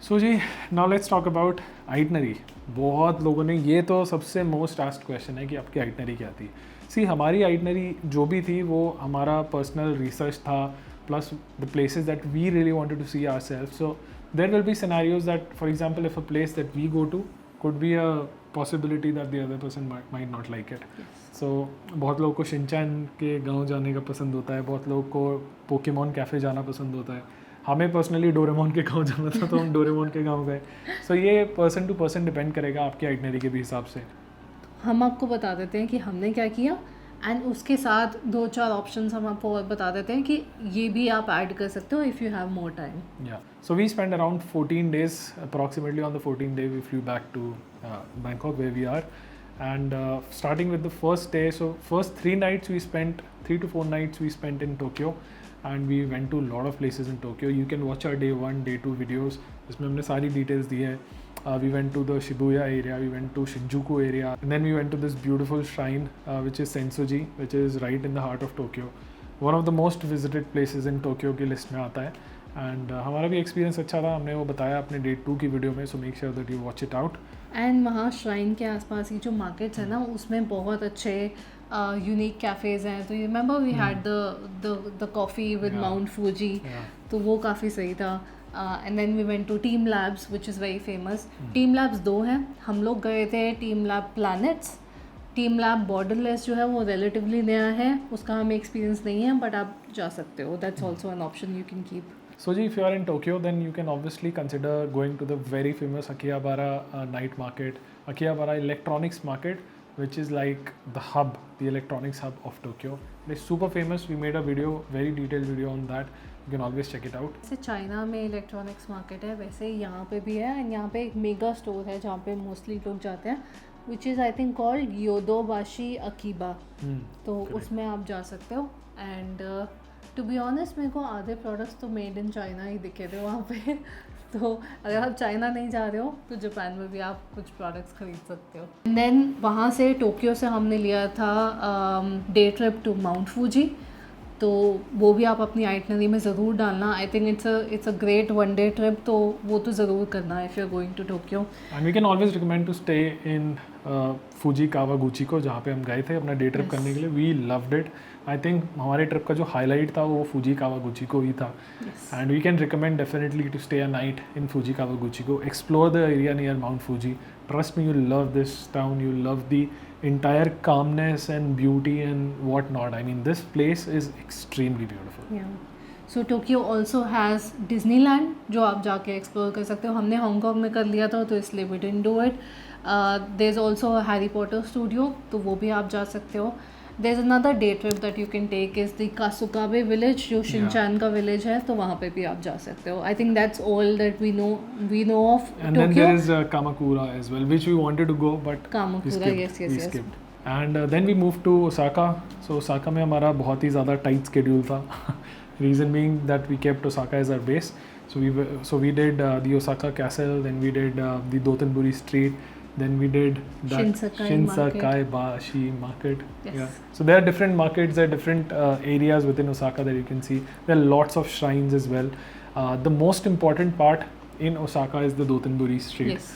Speaker 1: So ji, now let's talk about itinerary. बहुत लोगों ने, ये तो सबसे मोस्ट आस्क्ड क्वेश्चन है कि आपकी आइटनरी क्या थी। सी, हमारी आइटनरी जो भी थी वो हमारा पर्सनल रिसर्च था, plus the places that we really wanted to see ourselves. So there will be scenarios that for example if a place that we go to could be a possibility that the other person might not like it. So बहुत लोगों को Shinchan के गांव जाने का पसंद होता है, बहुत लोगों को पोकेमॉन कैफ़े जाना पसंद होता है। हमें पर्सनली डोरेमोन के गांव जाना था तो हम डोरेमोन के गांव गए। सो ये पर्सन टू पर्सन डिपेंड करेगा आपकी आइटनरी के भी हिसाब से।
Speaker 2: हम आपको बता देते हैं कि हमने क्या किया एंड उसके साथ 2-4 ऑप्शंस हम आपको और बता देते हैं कि ये भी आप ऐड कर सकते हो if you have more time.
Speaker 1: Yeah. So we spent around 14 days, approximately on the 14th day we flew back to Bangkok where we are. And starting with the first day, so first 3 nights we spent, 3 to 4 nights we spent in Tokyo. And we went to a lot of places in Tokyo. You can watch our day 1, day 2 videos. इसमें हमने सारी details दी है। We went to the Shibuya area, we went to Shinjuku area, and then we went to this beautiful shrine which is Sensoji, which is right in the heart of Tokyo. One of the most visited places in Tokyo की list में आता है। And हमारा भी experience अच्छा था, हमने वो बताया अपने डे 2 की वीडियो में, so make sure that you watch it out.
Speaker 2: And वहाँ श्राइन के आसपास की जो मार्केट्स है ना, उसमें बहुत अच्छे यूनिक कैफ़ेज़ हैं। तो you remember we had the coffee with Mount Fuji, तो वो काफ़ी सही था। And then we went to team labs which is very famous. Team labs 2 हैं, हम लोग गए थे team lab planets. Team lab borderless जो है वो रिलेटिवली नया है, उसका हमें एक्सपीरियंस नहीं है, बट आप जा सकते हो, that's also an option you can keep.
Speaker 1: So if you are in Tokyo, then you can obviously consider going to the very famous Akihabara night market, Akihabara electronics market, which is like the hub, the electronics hub of Tokyo. It's super famous. We made a video, very detailed video on that. You can always check it out.
Speaker 2: जैसे China में electronics market है, वैसे यहाँ पे भी है। And यहाँ पे एक मेगा स्टोर है जहाँ पे मोस्टली लोग जाते हैं, which is I think called Yodobashi Akiba. तो उसमें आप जा सकते हो। एंड टू बी ऑनेस्ट मेरे को आधे प्रोडक्ट्स तो मेड इन चाइना ही दिखे थे वहाँ पे। तो अगर आप चाइना नहीं जा रहे हो तो जापान में भी आप कुछ प्रोडक्ट्स खरीद सकते हो। एंड देन वहाँ से टोक्यो से हमने लिया था day trip to Mount Fuji, तो वो भी आप अपनी आइटनरी में ज़रूर डालना। I think it's a great 1 day trip, तो वो तो ज़रूर करना है if you are going to Tokyo.
Speaker 1: And we can always recommend to stay in Fuji Kawaguchi को, जहाँ पे हम गए थे अपना डे ट्रिप करने के लिए। We loved it. I think हमारे ट्रिप का जो हाईलाइट था वो फूजी कावागुची को ही था। And we can recommend definitely to stay a night in Fuji Kawaguchi को, explore the area near Mount Fuji. Trust me, you love this town, you love the entire calmness and beauty and whatnot. I mean, this place is extremely beautiful.
Speaker 2: Yeah. So Tokyo also has Disneyland जो आप जाके explore कर सकते हो। हमने Hong Kong में कर लिया था तो इसलिए we didn't do it. There's also a Harry Potter studio, तो वो भी आप जा सकते हो। There's another day trip that you can take is the Kasukabe village, जो शिनचान का village है, तो वहाँ पे भी आप जा सकते हो। I think that's all that we know of
Speaker 1: And
Speaker 2: Tokyo.
Speaker 1: then there is Kamakura as well, which we wanted to go, but
Speaker 2: Kamakura,
Speaker 1: we
Speaker 2: yes.
Speaker 1: skipped. And then we moved to Osaka. So Osaka में हमारा बहुत ही ज़्यादा tight schedule था. Reason being that we kept Osaka as our base. So we did the Osaka Castle, then we did the Dotonbori Street, Then we did that
Speaker 2: Shinsakai
Speaker 1: Bashi market.
Speaker 2: Yes.
Speaker 1: Yeah. So there are different markets, there are different areas within Osaka that you can see. There are lots of shrines as well. The most important part in Osaka is the Dotonbori Street.
Speaker 2: Yes.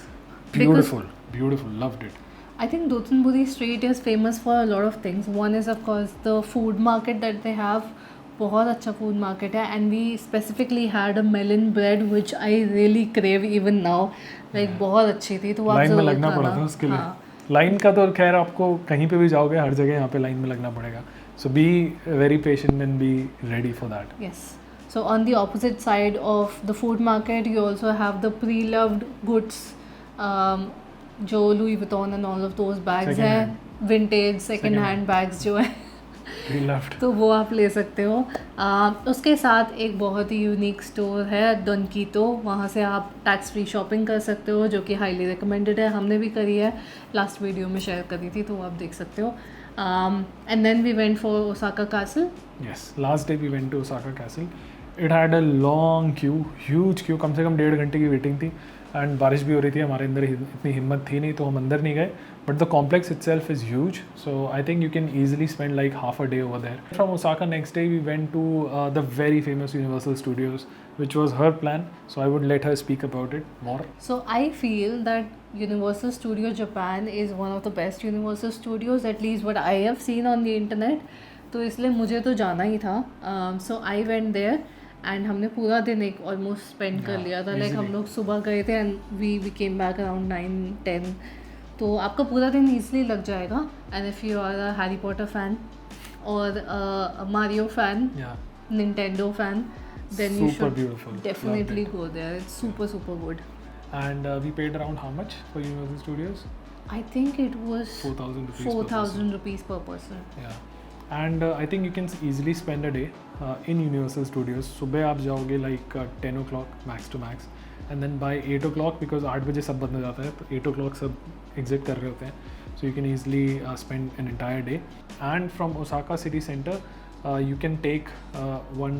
Speaker 1: Beautiful, beautiful. Loved it.
Speaker 2: I think Dotonbori Street is famous for a lot of things. One is of course the food market that they have. बहुत अच्छा food market है and we specifically had a melon bread which I really crave even now like बहुत अच्छी थी तो आप
Speaker 1: line में
Speaker 2: जरूर
Speaker 1: लगना
Speaker 2: खाना।
Speaker 1: पड़ा था उसके लिए।
Speaker 2: हाँ,
Speaker 1: लाइन का तो खैर आपको कहीं पे भी जाओगे हर जगह यहाँ पे लाइन में लगना पड़ेगा। So be very patient and be ready for that.
Speaker 2: yes. So on the opposite side of the food market you also have the pre-loved goods जो Louis Vuitton and all of those bags
Speaker 1: Second
Speaker 2: हैं
Speaker 1: hand.
Speaker 2: vintage second
Speaker 1: Second
Speaker 2: hand bags जो है
Speaker 1: We loved.
Speaker 2: तो वो आप ले सकते हो। उसके साथ एक बहुत ही यूनिक स्टोर है डोनकीतो, वहाँ से आप टैक्स फ्री शॉपिंग कर सकते हो जो कि हाईली रिकमेंडेड है, हमने भी करी है, लास्ट वीडियो में शेयर करी थी तो आप देख सकते हो। And then we went for Osaka Castle.
Speaker 1: Yes, last day we went to Osaka Castle. It had a long queue, huge queue, कम से कम 1.5 घंटे की वेटिंग थी एंड बारिश भी हो रही थी, हमारे अंदर इतनी हिम्मत थी नहीं तो हम अंदर नहीं गए। But the complex itself is huge, so I think you can easily spend like half a day over there. From Osaka next day we went to the very famous Universal Studios, which was her plan, so I would let her speak about it more.
Speaker 2: So I feel that Universal Studio Japan is one of the best Universal Studios, at least what I have seen on the internet. तो इसलिए मुझे तो जाना ही था। So I went there and हमने पूरा दिन एक ऑलमोस्ट स्पेंड कर लिया था। लाइक हम लोग सुबह गए थे and we came back around 9-10, तो आपका पूरा दिन ईजिली लग जाएगा। And if you are a Harry Potter fan और Mario fan, Nintendo fan, then you
Speaker 1: Super
Speaker 2: should
Speaker 1: beautiful.
Speaker 2: definitely
Speaker 1: Loved
Speaker 2: go there. It's super good.
Speaker 1: And we paid around how much for Universal Studios?
Speaker 2: I think it was
Speaker 1: 4,000 rupees.
Speaker 2: 4,000 rupees per person.
Speaker 1: Yeah. And I think you can easily spend a day in Universal Studios. सुबह आप जाओगे like 10 o'clock max to max, and then by 8 o'clock because 8 बजे सब बंद हो जाता है तो 8 o'clock सब exit कर रहे होते हैं, so you can easily spend an entire day. And from Osaka city center you can take one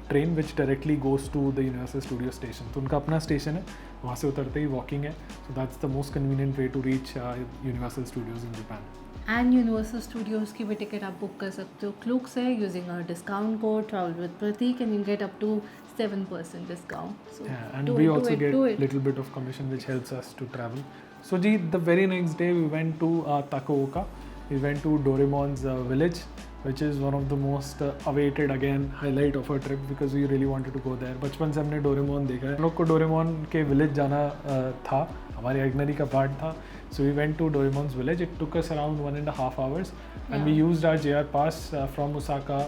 Speaker 1: train which directly goes to the Universal Studio station. तो उनका अपना स्टेशन है, वहाँ से उतरते ही वॉकिंग है, so that's the most convenient way to reach Universal Studios in Japan.
Speaker 2: And universal Studios की भी टिकट आप बुक कर सकते हो क्लूक से using a discount code travel with Pratik and you get up to 7% discount. So
Speaker 1: yeah, and we also get little bit of commission which helps us to travel. So Ji, the very next day we went to Takaoka. We went to Doraemon's village, which is one of the most awaited again highlight of our trip because we really wanted to go there. बचपन से हमने Doraemon देखा है, हम लोग को Doraemon के village जाना था, हमारी आइटनरी का पार्ट था. So we went to Doraemon's village. It took us around 1.5 hours, and we used our JR pass from Osaka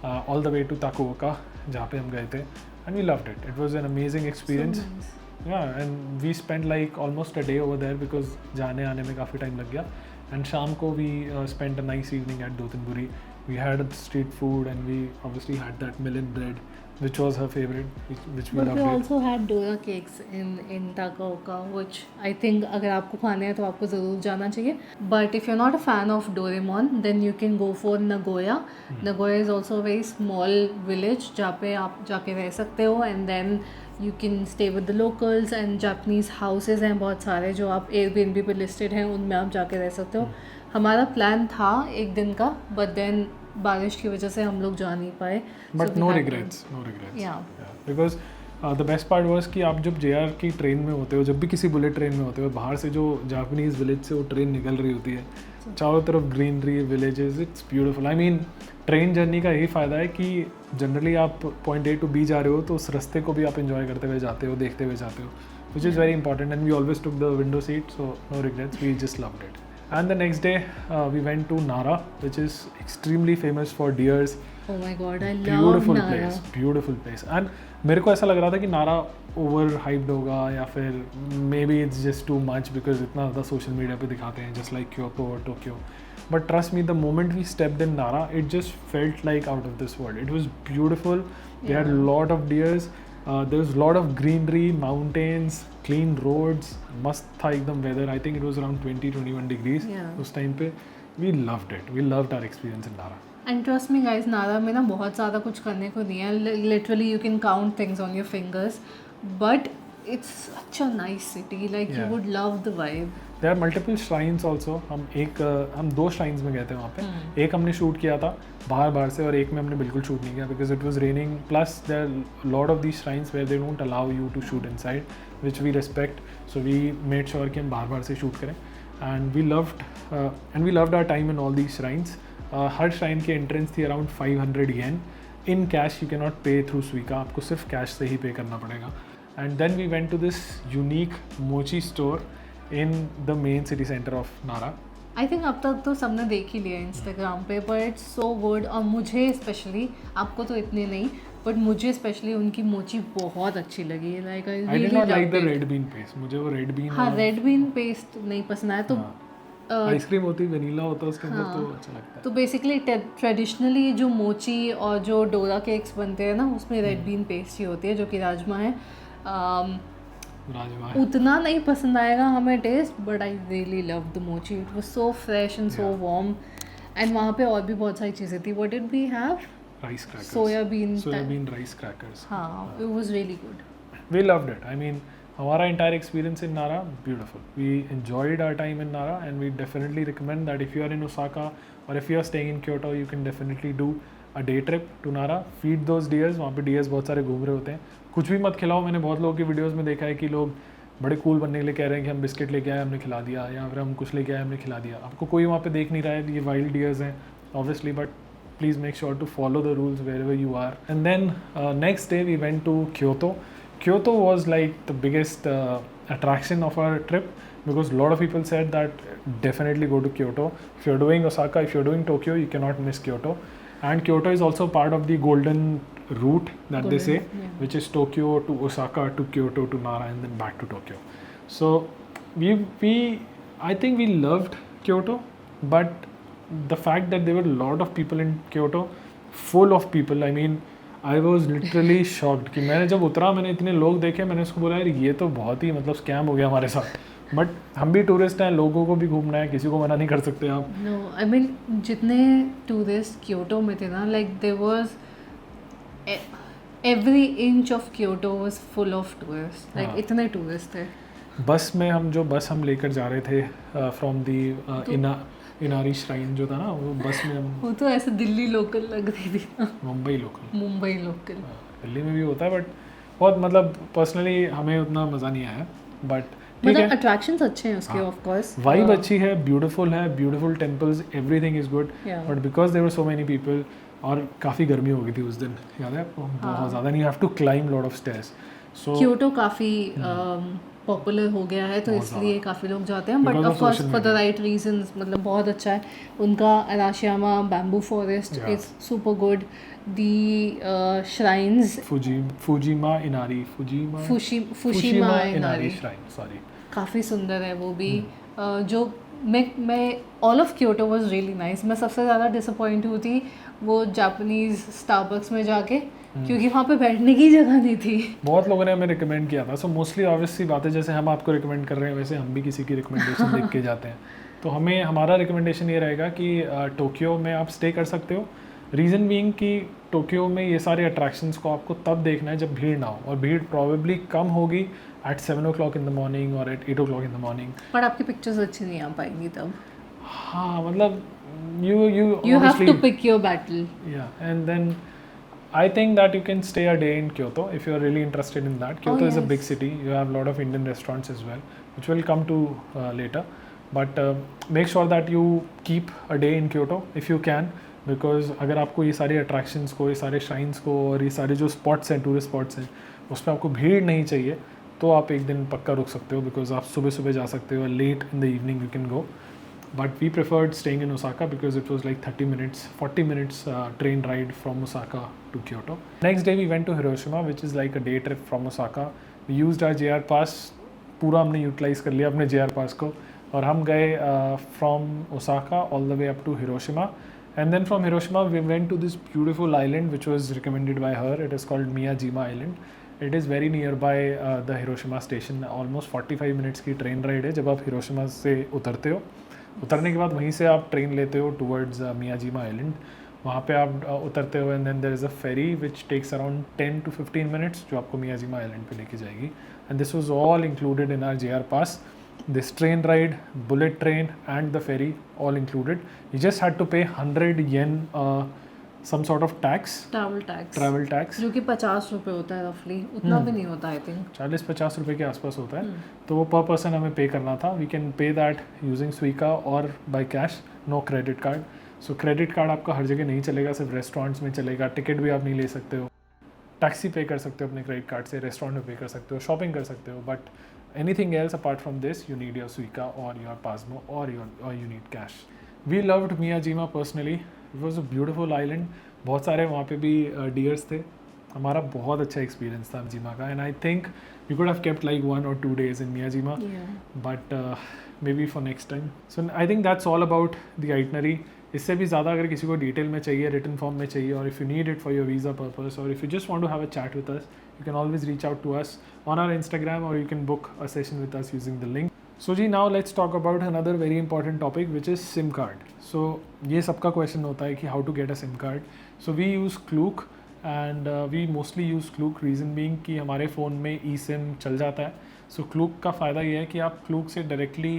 Speaker 1: all the way to Takaoka, जहाँ पे हम गए थे, and we loved it. It was an amazing experience.
Speaker 2: So nice.
Speaker 1: Yeah, and we spent like almost a day over there because जाने आने में काफ़ी time लग गया. And शाम को we spent a nice evening at Dotonbori. We had street food and we obviously had that melon bread, which was her favorite, which we
Speaker 2: But
Speaker 1: loved
Speaker 2: we
Speaker 1: it.
Speaker 2: also had Dora cakes in Takaoka, which I think अगर आपको खाने हैं तो आपको ज़रूर जाना चाहिए. But if you're not a fan of Doraemon, then you can go for Nagoya. Nagoya is also a very small village जहाँ पे आप जाके रह सकते हो, and then you can stay with the locals and Japanese houses हैं बहुत सारे जो आप Airbnb पे listed हैं, उनमें आप जाके रह सकते हो. हमारा प्लान था एक दिन का, but then बारिश की वजह से हम लोग जा नहीं पाए.
Speaker 1: But
Speaker 2: So we
Speaker 1: no
Speaker 2: had to-
Speaker 1: regrets, no regrets.
Speaker 2: Yeah.
Speaker 1: Because the best part was कि आप जब JR की ट्रेन में होते हो, जब भी किसी बुलेट ट्रेन में होते हो, बाहर से जो जापानीज़ विलेज से वो ट्रेन निकल रही होती है, चारों तरफ greenery, villages, it's beautiful. I mean train journey का यही फ़ायदा है कि जनरली आप पॉइंट A to B जा रहे हो तो उस रास्ते को भी आप एंजॉय करते हुए जाते हो, देखते हुए जाते हो, which is very important. And we always took the window seat, so no regrets, we just loved it. And the next day we went to Nara, which is extremely famous for deers.
Speaker 2: Oh my god, I love
Speaker 1: Beautiful
Speaker 2: Nara.
Speaker 1: place, beautiful place. And मेरे को ऐसा लग रहा था कि नारा over hyped होगा या फिर maybe it's just too much because इतना ज़्यादा सोशल मीडिया पे दिखाते हैं जस्ट लाइक क्योटो और Tokyo. But trust me, the moment we stepped in Nara, it just felt like out of this world. It was beautiful. They had lot of deers, there was lot of greenery, mountains, clean roads, मस्त था एकदम weather. I think it was around 20-21 degrees उस time पे. We loved it, we loved our experience in Nara.
Speaker 2: And trust me guys, नारा में ना बहुत ज़्यादा कुछ करने को नहीं है. Literally you can count things on your fingers, but it's such a nice city, like you would love the vibe.
Speaker 1: There are multiple shrines also. हम 2 श्राइन्स में गए थे वहाँ पे. एक हमने शूट किया था बाहर से, और एक में हमने बिल्कुल शूट नहीं किया because it was raining. Plus there lot of these shrines where they don't allow you to shoot inside, which we respect. So we made sure कि हम बाहर से शूट करें. And we loved our time in all these shrines. हर shrine की entrance थी around 500 yen. In cash you can not pay through Suica, आपको सिर्फ कैश से ही पे करना पड़ेगा. And then we went to this unique mochi store in the main city centre of Nara.
Speaker 2: I think अब तक तो सबने देख ही लिया इंस्टाग्राम पे, पर इट्स सो गुड. और मुझे स्पेशली, आपको तो इतने नहीं, बट मुझे स्पेशली उनकी मोची बहुत अच्छी लगी. Like
Speaker 1: I did not like the red bean paste. मुझे वो रेड बीन,
Speaker 2: हाँ रेड बीन पेस्ट नहीं पसंद आया. तो
Speaker 1: आइसक्रीम होती वनीला होता है उसके अंदर, तो अच्छा लगता है.
Speaker 2: तो बेसिकली ट्रेडिशनली जो मोची और जो डोरा केक्स बनते हैं ना, उसमें रेड बीन पेस्ट ही होती है, जो कि राजमा है.
Speaker 1: राजमा
Speaker 2: उतना नहीं पसंद आएगा हमें taste, but I really love the mochi. It was so fresh and so warm. And वहाँ पे और भी बहुत सारी चीज़ें थी. What did we have?
Speaker 1: Rice crackers,
Speaker 2: soyabean
Speaker 1: rice crackers.
Speaker 2: हाँ, it was really good.
Speaker 1: We loved it. I mean, हमारा entire experience in Nara, beautiful. We enjoyed our time in Nara, and we definitely recommend that if you are in Osaka or if you are staying in Kyoto, you can definitely do a day trip to Nara. Feed those deers. वहाँ पे deers बहुत सारे घूम रहे होते हैं. कुछ भी मत खिलाओ. मैंने बहुत लोगों की वीडियोस में देखा है कि लोग बड़े कूल बनने के लिए कह रहे हैं कि हम बिस्किट लेके आए हमने खिला दिया, या फिर हम कुछ लेके आए हमने खिला दिया. आपको कोई वहाँ पे देख नहीं रहा है, ये वाइल्ड डियर्स हैं obviously, but please make sure to follow the rules wherever you are. And then next day we went to Kyoto. Kyoto was like the biggest attraction of our trip because a lot of people said that definitely go to Kyoto. If you're doing Osaka, if you're doing Tokyo, you cannot miss Kyoto. And Kyoto is also part of the golden route that they say, which is Tokyo to Osaka to Kyoto to Nara and then back to Tokyo. So I think we loved Kyoto, but the fact that there were a lot of people in Kyoto, full of people, I mean, I was literally shocked कि मैंने जब उतरा मैंने इतने लोग देखे, मैंने उसको बोला यार ये तो बहुत ही मतलब स्कैम हो गया हमारे साथ. बट हम भी टूरिस्ट हैं, लोगों को भी घूमना है, किसी को मना नहीं कर सकते आप.
Speaker 2: नो, आई मीन जितने टूरिस्ट क्योटो में थे ना, like there was every inch of Kyoto was full of tourist. Like इतने टूरिस्ट थे.
Speaker 1: बस में हम लेकर जा रहे थे फ्रॉम दी इनारी श्राइन जो था ना, वो बस में हम,
Speaker 2: वो तो ऐसे दिल्ली लोकल लग रही थी ना.
Speaker 1: मुंबई लोकल. दिल्ली में भी होता है बट बहुत मतलब पर्सनली हमें उतना मज़ा नहीं आया. बट
Speaker 2: मतलब अट्रैक्शंस अच्छे हैं उसके, ऑफ कोर्स
Speaker 1: वाइब अच्छी है, beautiful temples, everything is good. But because there were so many people और काफ़ी गर्मी हो गई थी उस दिन, याद है आपको? बहुत ज़्यादा नहीं, have to climb lot of stairs. So
Speaker 2: Kyoto काफ़ी पॉपुलर हो गया है, तो इसलिए काफ़ी लोग जाते हैं. But of course for the right reasons. मतलब बहुत अच्छा है उनका. Arashiyama bamboo forest is super good. The shrines
Speaker 1: Fushimi Inari shrine, sorry,
Speaker 2: काफ़ी सुंदर है वो भी. जो मैं all of Kyoto was really nice. मैं सबसे ज़्यादा डिसअपॉइंट हुई थी वो जापानीज़ स्टारबक्स में जाके, क्योंकि वहाँ पे बैठने की जगह नहीं थी.
Speaker 1: बहुत लोगों ने हमें रिकमेंड किया था. सो मोस्टली ऑब्वियसली बात है, जैसे हम आपको रिकमेंड कर रहे हैं वैसे हम भी किसी की रिकमेंडेशन देख के जाते हैं. तो हमारा रिकमेंडेशन ये रहेगा कि टोक्यो में आप स्टे कर सकते हो. रीज़न बीइंग कि टोक्यो में ये सारे अट्रैक्शंस को आपको तब देखना है जब भीड़ ना हो, और भीड़ प्रॉबेबली कम होगी eight 7 o'clock in the morning or at 8 o'clock in the morning.
Speaker 2: पर आपकी पिक्चर्स अच्छी नहीं आ पाएंगी तब.
Speaker 1: हाँ, मतलब you
Speaker 2: have to pick your battle.
Speaker 1: Yeah, and then I think that you can stay a day in Kyoto if you are really interested in that. Kyoto is a big city. You have a lot of Indian restaurants as well, which we'll come to later. But make sure that you keep a day in Kyoto if you can, because अगर आपको ये सारे attractions को, ये सारे shrines को और ये सारे जो spots हैं, tourist spots हैं, उसमें आपको भीड़ नहीं चाहिए, तो आप एक दिन पक्का रुक सकते हो. बिकॉज आप सुबह जा सकते हो, late in the evening you can go. But we preferred staying in Osaka because it was like 40 minutes train ride from Osaka to Kyoto. Next day we went to Hiroshima, which is like a day trip from Osaka. We used our JR pass, पूरा हमने utilise कर लिया अपने JR pass को, और हम गए from Osaka all the way up to Hiroshima. And then from Hiroshima we went to this beautiful island which was recommended by her. It is called Miyajima Island. It is very nearby the Hiroshima station. Almost 45 minutes की train ride है. जब आप Hiroshima से उतरते हो, उतरने के बाद वहीं से आप ट्रेन लेते हो टूवर्ड्स मियाजीमा आइलैंड. वहाँ पे आप उतरते हो and then there is a ferry which takes around 10 to 15 minutes जो आपको मियाजीमा आइलैंड पे लेके जाएगी. And this was all included in our JR pass. this train ride, bullet train and the ferry all included. You just had to pay 100 yen some sort of tax, travel tax,
Speaker 2: जो कि 50 रुपये होता है रफली, उतना भी नहीं होता आई थिंक,
Speaker 1: 40-50 रुपए के आसपास होता है. तो वो पर पर्सन हमें पे करना था. We can pay that using Suica और by cash, no credit card. So credit card आपका हर जगह नहीं चलेगा, सिर्फ रेस्टोरेंट्स में चलेगा. टिकट भी आप नहीं ले सकते हो. टैक्सी पे कर सकते हो अपने क्रेडिट कार्ड से, रेस्टोरेंट में पे कर सकते हो, शॉपिंग कर सकते हो. But anything else apart from this you need your Suica और योर पासमो और you need cash. We loved Miyajima personally. It was a beautiful island. बहुत सारे वहाँ पे भी डियर्स थे. हमारा बहुत अच्छा एक्सपीरियंस था मियाजीमा का. And I think we could have kept like 1 or 2 days in Miyajima, but maybe for next time. So I think that's all about the itinerary. इससे भी ज़्यादा अगर किसी को डिटेल में चाहिए, रिटन फॉर्म में चाहिए, और if you need it for your visa purpose, और if you just want to have a chat with us, you can always reach out to us on our Instagram, or you can book a session with us using the link. So ji, now let's talk about another very important topic, which is SIM card. So ये सबका question होता है कि how to get a SIM card. So we use Klook and we mostly use Klook, reason being कि हमारे phone में eSIM चल जाता है. So Klook का फ़ायदा ये है कि आप Klook से directly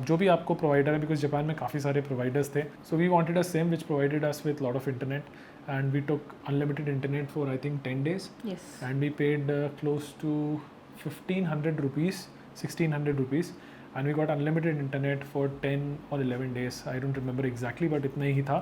Speaker 1: जो भी आपको provider है, because जापान में काफ़ी सारे providers थे, so we wanted a SIM which provided us with lot of internet. And we took unlimited internet for I think 10 days.
Speaker 2: Yes.
Speaker 1: And we paid close to 1500 rupees, 1600 rupees, and we got unlimited internet for 10 or 11 days. I don't remember exactly, but itna hi tha.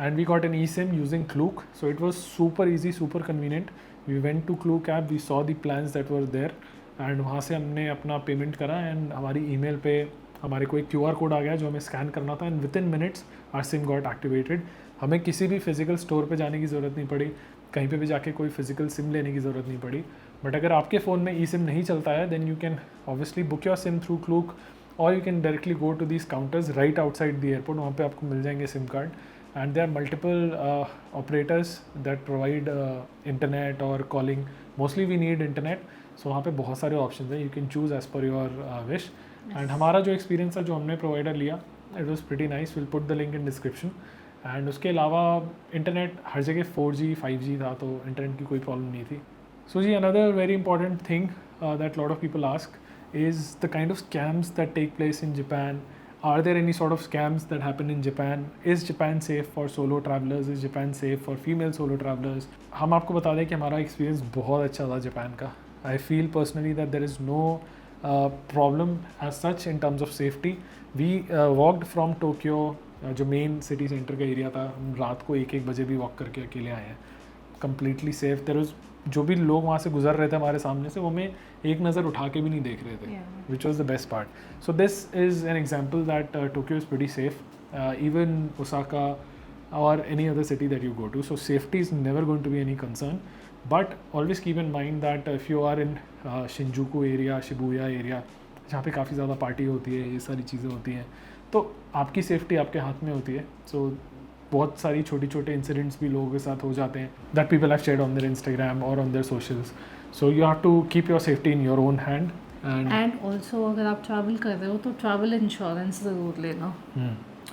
Speaker 1: And we got an eSIM using Klook, so it was super easy, super convenient. We went to Klook app, we saw the plans that were there, and वहाँ से हमने अपना payment करा, and हमारी email पे हमारे को एक QR कोड आ गया जो हमें स्कैन करना था, and within minutes our SIM got activated. हमें किसी भी फिजिकल स्टोर पे जाने की ज़रूरत नहीं पड़ी, कहीं पे भी जाके कोई फिजिकल सिम लेने की ज़रूरत नहीं पड़ी. बट अगर आपके फ़ोन में ई सिम नहीं चलता है, then you can obviously book your SIM through Klook, और you can directly go to these counters right outside the airport. वहाँ पे आपको मिल जाएंगे SIM card, and there are multiple operators that provide internet और calling. Mostly we need internet, so वहाँ पे बहुत सारे ऑप्शन हैं. You can choose as per your wish. And हमारा जो एक्सपीरियंस था, जो हमने प्रोवाइडर लिया, it was pretty nice. Will put the link in description. And उसके अलावा इंटरनेट हर जगह 4G 5G था, तो इंटरनेट की कोई प्रॉब्लम नहीं थी. सो जी, another very important thing that lot of people ask is the kind of scams that take place in Japan. Are there any sort of scams that happen in Japan? Is Japan safe for solo travelers? Is Japan safe for female solo travelers? हम आपको बता दें कि हमारा experience बहुत अच्छा था Japan का. I feel personally that there is no problem as such in terms of safety. We walked from Tokyo, जो मेन सिटी सेंटर का एरिया था. हम रात को 1-1 बजे भी वॉक करके अकेले आए हैं, कम्प्लीटली सेफ. देयर वाज, जो भी लोग वहाँ से गुजर रहे थे हमारे सामने से, वो हमें एक नज़र उठा के भी नहीं देख रहे थे, which was the best part. So this is an example that Tokyo is pretty safe, even Osaka or any other city that you go to. So safety is never going to be any concern, but always keep in mind that if you are in Shinjuku area, Shibuya area, जहाँ पे काफ़ी ज़्यादा party होती है, ये सारी चीज़ें होती हैं, तो आपकी सेफ्टी आपके हाथ में होती है. सो बहुत सारी छोटी छोटे इंसिडेंट्स भी लोगों के साथ हो जाते हैं, that people have shared on their Instagram और on their socials. So you have to keep your safety in your own hand.
Speaker 2: And also अगर आप ट्रैवल कर रहे हो तो ट्रैवल इंश्योरेंस ज़रूर लेना.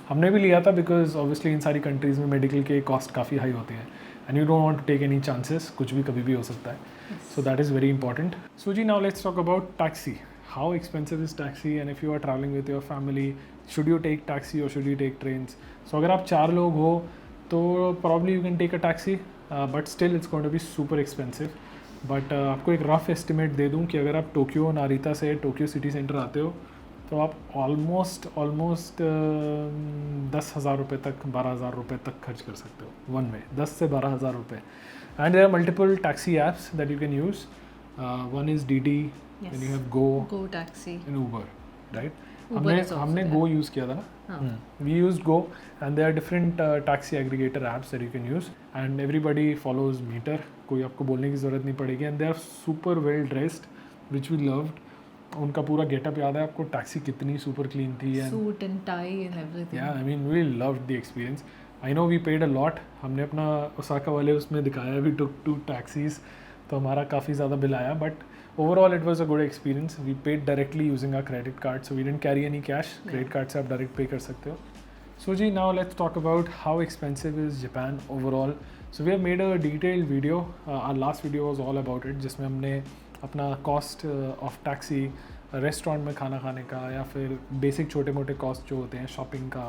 Speaker 1: हमने भी लिया था, बिकॉज ऑब्वियसली इन सारी कंट्रीज़ में मेडिकल के कॉस्ट काफ़ी हाई होते हैं, and you don't want to take any chances. कुछ भी कभी भी हो सकता है. So that is very important. So ji, now let's talk about taxi. How expensive is taxi, and if you are travelling with your family, should you take taxi और should you take trains. So अगर आप 4 लोग हो तो probably you can take a taxi, but still it's going to be super expensive. But आपको एक rough estimate दे दूँ कि अगर आप टोक्यो नारिता से टोक्यो सिटी सेंटर आते हो, तो आप ऑलमोस्ट 10,000 रुपये तक, 12,000 रुपये तक खर्च कर सकते हो वन वे. 10 से 12,000 रुपये. And there are multiple taxi apps that you can use. One is DD, then you have Go
Speaker 2: taxi
Speaker 1: and Uber, right. हमने गो यूज़ किया था ना. We use Go, and there are different taxi aggregator apps that you can use, and everybody follows meter. कोई आपको बोलने की ज़रूरत नहीं पड़ेगी. And they are super well dressed, which we loved. उनका पूरा गेटअप याद है आपको, टैक्सी कितनी सुपर क्लीन थी, and
Speaker 2: suit and tie and everything.
Speaker 1: या I mean we loved the experience. I know we paid a lot. हमने अपना ओसाका वाले उसमें दिखाया, वी टुक 2 टैक्सीज, तो हमारा काफ़ी ज़्यादा बिल आया. But overall it was a good experience. We paid directly using our credit card, so we didn't carry any cash. Credit card से आप डायरेक्ट पे कर सकते हो. So ji, now let's talk about how expensive is Japan overall. So we have made a detailed video. Our last video was all about it, जिसमें हमने अपना cost of taxi, restaurant में खाना खाने का या फिर बेसिक छोटे मोटे कॉस्ट जो होते हैं शॉपिंग का,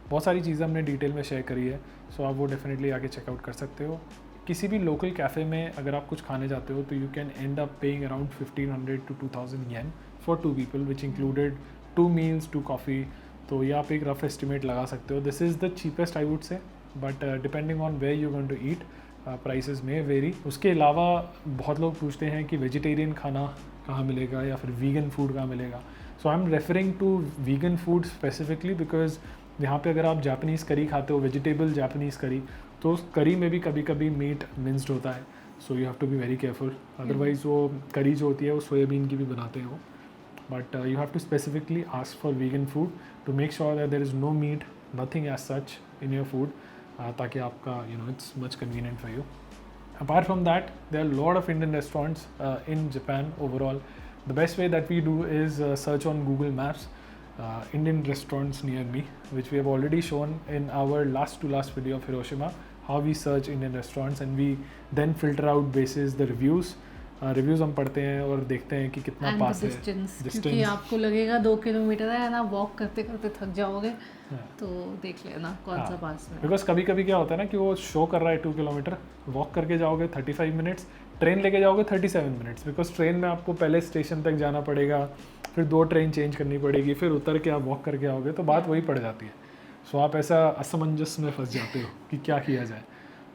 Speaker 1: बहुत सारी चीज़ें हमने डिटेल में शेयर करी है। सो आप वो डेफिनेटली आके चेकआउट कर सकते हो। किसी भी लोकल कैफ़े में अगर आप कुछ खाने जाते हो तो you can end up paying around 1500 to 2000 yen for 2 people, which included 2 meals 2 coffee. तो ये आप एक रफ एस्टिमेट लगा सकते हो। This is the cheapest I would say, but depending on where you going to eat prices में vary. उसके अलावा बहुत लोग पूछते हैं कि वेजिटेरियन खाना कहाँ मिलेगा या फिर वीगन फूड कहाँ मिलेगा। So I am referring to vegan food specifically because यहाँ पे अगर आप जापानीज़ करी खाते हो, वेजिटेबल जापानीज़ करी, तो उस करी में भी कभी कभी मीट मिन्स्ड होता है। So you have to be very careful, otherwise वो करी जो होती है वो सोयाबीन की भी बनाते हो। But you have to specifically ask for vegan food to make sure that there is no meat, nothing as such in your food, ताकि आपका it's much convenient for you. Apart from that, there are a lot of Indian restaurants in Japan overall. The best way that we do is search on Google Maps Indian restaurants near me, which we have already shown in our last video of Hiroshima, how we search Indian restaurants and we then filter out basis the reviews. Reviews हम पढ़ते हैं और देखते हैं कि कितना पास है
Speaker 2: distance, क्योंकि आपको लगेगा 2 किलोमीटर है ना, वॉक करते करते थक जाओगे, तो देख लेना कौन सा पास में।
Speaker 1: बिकॉज कभी कभी क्या होता है ना कि वो शो कर रहा है 2 किलोमीटर, वॉक करके जाओगे 35 मिनट्स, ट्रेन लेके जाओगे 37 मिनट्स, बिकॉज ट्रेन में आपको पहले स्टेशन तक जाना पड़ेगा, फिर 2 ट्रेन चेंज करनी पड़ेगी, फिर उतर के आप वॉक करके आओगे, तो बात वही पड़ जाती है। सो आप ऐसा असमंजस में फंस जाते हो कि क्या किया जाए।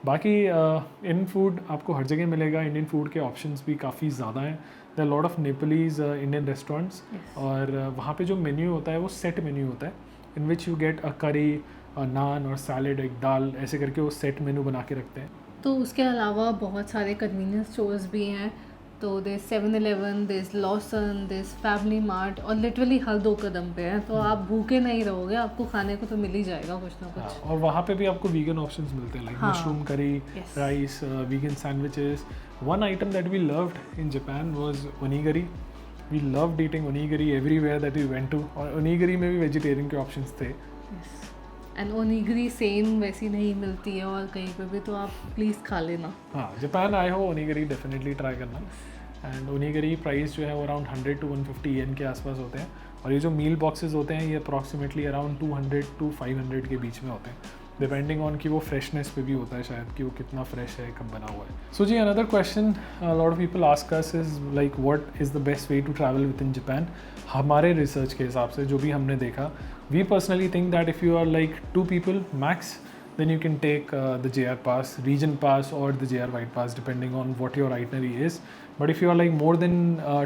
Speaker 1: बाकी इंडियन फूड आपको हर जगह मिलेगा, इंडियन फूड के ऑप्शंस भी काफ़ी ज़्यादा हैं। There are lot of Nepalese Indian restaurants, और वहाँ पे जो मेन्यू होता है वो सेट मेन्यू होता है, इन विच यू गेट अ करी, नान और सैलेड, एक दाल, ऐसे करके वो सेट मेन्यू बना के रखते हैं।
Speaker 2: तो उसके अलावा बहुत सारे कन्वीनियंस स्टोर्स भी हैं, तो देर 7-Eleven, there Lawson, their family mart, और लिटरली हर 2 कदम पे है, तो आप भूखे नहीं रहोगे, आपको खाने को तो मिल ही जाएगा कुछ ना कुछ।
Speaker 1: और वहाँ पे भी आपको वीगन ऑप्शंस मिलते हैं, like mushroom curry, rice, vegan sandwiches. One item that we loved in Japan was onigiri. We loved eating onigiri everywhere that we went to, और ओनिगरी में भी वेजिटेरियन के ऑप्शंस थे।
Speaker 2: एंड ओनिगरी सेम वैसी नहीं मिलती है और कहीं पे भी, तो आप प्लीज़ खा लेना।
Speaker 1: हाँ, जापान आए हो ओनिगरी डेफिनेटली ट्राई करना। एंड ओनिगरी प्राइस जो है वो अराउंड 100 to 150 येन के आसपास होते हैं, और ये जो मील बॉक्सेस होते हैं ये अप्रॉक्सीमेटली अराउंड 200 to 500 के बीच में होते हैं, डिपेंडिंग ऑन कि वो फ्रेशनेस पे भी होता है शायद, कि वो कितना फ्रेश है, कब बना हुआ है। सो जी, another question lot of people ask us is like what is the best way to travel within Japan. हमारे रिसर्च के हिसाब से जो भी हमने देखा, we personally think that if you are like 2 people max, then you can take the JR pass, region pass, or the JR white pass, depending on what your itinerary is. But if you are like more than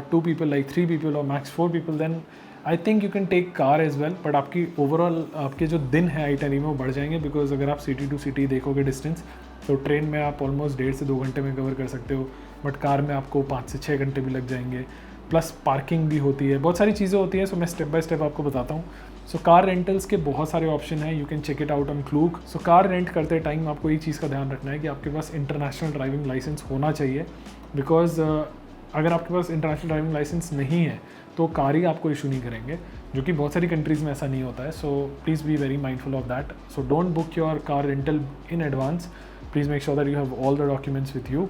Speaker 1: 2 people, like 3 people or max 4 people, then I think you can take car as well. But आपकी overall आपके जो दिन है itinerary में वो बढ़ जाएंगे, because अगर आप city to city देखोगे distance, तो ट्रेन में आप ऑलमोस्ट 1.5 से 2 घंटे में कवर कर सकते हो, बट कार में आपको 5 से 6 घंटे भी लग जाएंगे, प्लस पार्किंग भी होती है, बहुत सारी चीज़ें होती हैं। सो मैं स्टेप बाय स्टेप आपको बताता हूँ। सो कार रेंटल्स के बहुत सारे ऑप्शन हैं, you can check it out on Klook. So car rent करते टाइम आपको एक चीज़ का ध्यान रखना है कि आपके पास इंटरनेशनल ड्राइविंग लाइसेंस होना चाहिए, बिकॉज अगर आपके पास इंटरनेशनल ड्राइविंग लाइसेंस नहीं है तो कार ही आपको इशू नहीं करेंगे, जो कि बहुत सारी कंट्रीज़ में ऐसा नहीं होता है। So please be very mindful of that. So don't book your car rental in advance, please make sure that you have all the documents with you.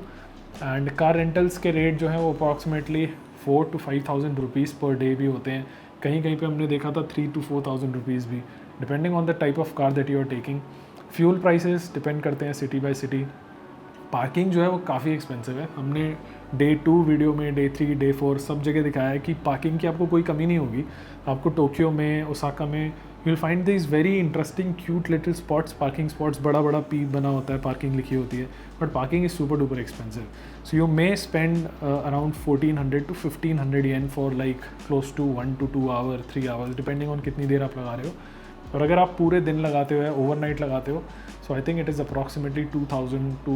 Speaker 1: And car rentals के रेट जो है वो approximately 4,000 to 5,000 rupees per day भी होते हैं, कहीं कहीं पे हमने देखा था 3,000 to 4,000 रुपीज़ भी, depending on the type of car that you are taking. Fuel prices depend करते हैं सिटी बाय सिटी। पार्किंग जो है वो काफ़ी एक्सपेंसिव है। हमने Day 2 वीडियो में, Day 3, Day 4 सब जगह दिखाया है कि पार्किंग की आपको कोई कमी नहीं होगी। आपको टोक्यो में, ओसाका में, you will find this very interesting cute little spots, parking spots, बड़ा बड़ा पी बना होता है, पार्किंग लिखी होती है, but parking is super duper expensive. So you may spend around 1,400 to 1,500 yen for like close to 1 to 2 hours, 3 hours, depending on कितनी देर आप लगा रहे हो। और अगर आप पूरे दिन लगाते हो या ओवरनाइट लगाते हो, so I think it is approximately 2,000 to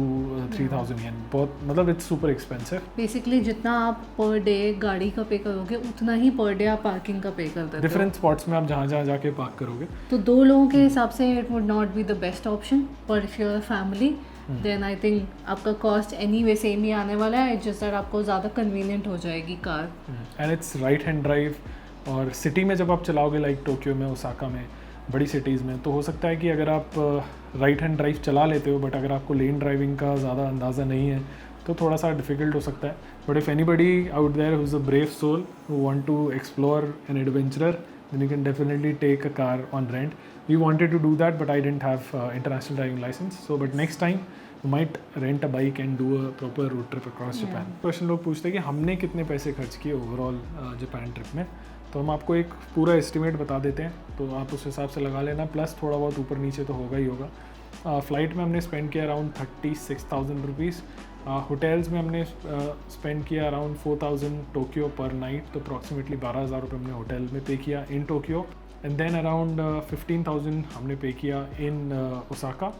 Speaker 1: 3,000 yen. बहुत मतलब इट्स सुपर एक्सपेंसिव।
Speaker 2: बेसिकली जितना आप पर डे गाड़ी का पे करोगे उतना ही पर डे आप पार्किंग का पे कर देते हो।
Speaker 1: डिफरेंट स्पॉट्स में आप जहाँ जहाँ जाके पार्क करोगे,
Speaker 2: तो 2 लोगों के हिसाब से it would not be the best option, पर if you are family then I think आपका कॉस्ट एनीवे सेम ही आने वाला है, जस्ट दैट आपको ज़्यादा कन्वीनियंट हो जाएगी car.
Speaker 1: And it's right hand drive. और सिटी में जब आप चलाओगे, लाइक टोक्यो में, ओसाका में, बड़ी सिटीज़ में, तो हो सकता है कि अगर आप राइट हैंड ड्राइव चला लेते हो, बट अगर आपको लेन ड्राइविंग का ज़्यादा अंदाज़ा नहीं है, तो थोड़ा सा डिफिकल्ट हो सकता है. But if anybody out there who is a brave soul who want to explore an adventurer, then you can definitely take a car on rent. We wanted to do that, but I didn't have international driving license. So, but next time you might rent a bike and do a proper road trip across Japan. Question लोग पूछते हैं कि हमने कितने पैसे खर्च किए overall Japan trip में. तो हम आपको एक पूरा एस्टिमेट बता देते हैं, तो आप उस हिसाब से लगा लेना, प्लस थोड़ा बहुत ऊपर नीचे तो होगा ही होगा. फ़्लाइट में हमने स्पेंड किया अराउंड 36,000 रुपीज़. होटल्स में हमने स्पेंड किया अराउंड 4,000 टोक्यो पर नाइट, तो अप्रॉक्सीमेटली 12,000 रुपये हमने होटल में पे किया in Tokyo. And then around 15,000 हमने पे किया in Osaka.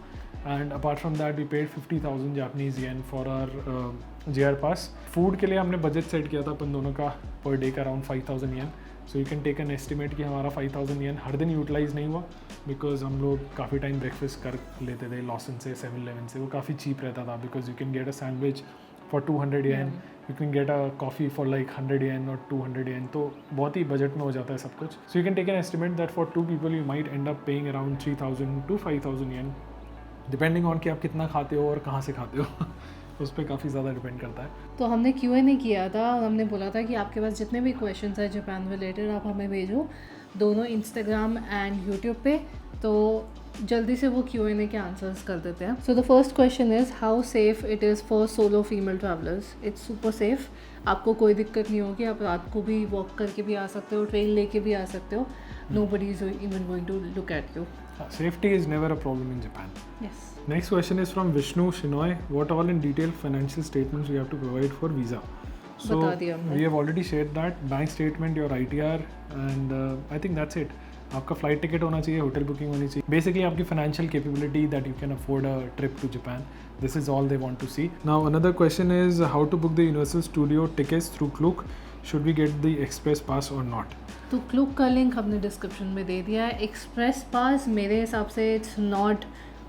Speaker 1: And apart from that we paid 50,000 Japanese yen for our JR pass. Food के लिए हमने बजट सेट किया था अपन दोनों का पर डे का around 5,000 yen. So you can take an estimate कि हमारा 5,000 येन हर दिन यूटिलाइज़ नहीं हुआ, बिकॉज हम लोग काफ़ी टाइम ब्रेकफास्ट कर लेते थे लॉसन से, 7-Eleven से. वो काफ़ी चीप रहता था, because you can get a sandwich for 200 yen, you can get a coffee for like 100 येन और 200 येन. तो बहुत ही बजट में हो जाता है सब कुछ. So you can take an estimate that for 2 people you might end up paying around 3,000 to 5,000 yen, depending on कि आप कितना खाते हो और कहाँ से खाते हो. उस पर काफ़ी ज़्यादा डिपेंड करता है.
Speaker 2: तो हमने Q&A किया था और हमने बोला था कि आपके पास जितने भी क्वेश्चंस हैं जापान रिलेटेड आप हमें भेजो, दोनों इंस्टाग्राम एंड यूट्यूब पे. तो जल्दी से वो Q&A के आंसर्स कर देते हैं. So the first question is how safe it is for solo female travellers. It's super safe. आपको कोई दिक्कत नहीं होगी, आप रात को भी वॉक करके भी आ सकते हो, ट्रेन लेके भी आ सकते हो. Nobody is even going to look at you.
Speaker 1: Safety is never a problem in Japan.
Speaker 2: Yes.
Speaker 1: Next question is from Vishnu Shinoy. What all in detail financial statements we have to provide for visa? So
Speaker 2: बता दिया हमने.
Speaker 1: we have already shared that bank statement, your ITR, and I think that's it. आपका flight ticket होना चाहिए, hotel booking होनी चाहिए. Basically आपकी financial capability that you can afford a trip to Japan. This is all they want to see. Now another question is how to book the Universal Studio tickets through Klook. Should we get the express pass or not?
Speaker 2: तो Klook का link हमने description में दे दिया है. Express पास मेरे हिसाब से it's not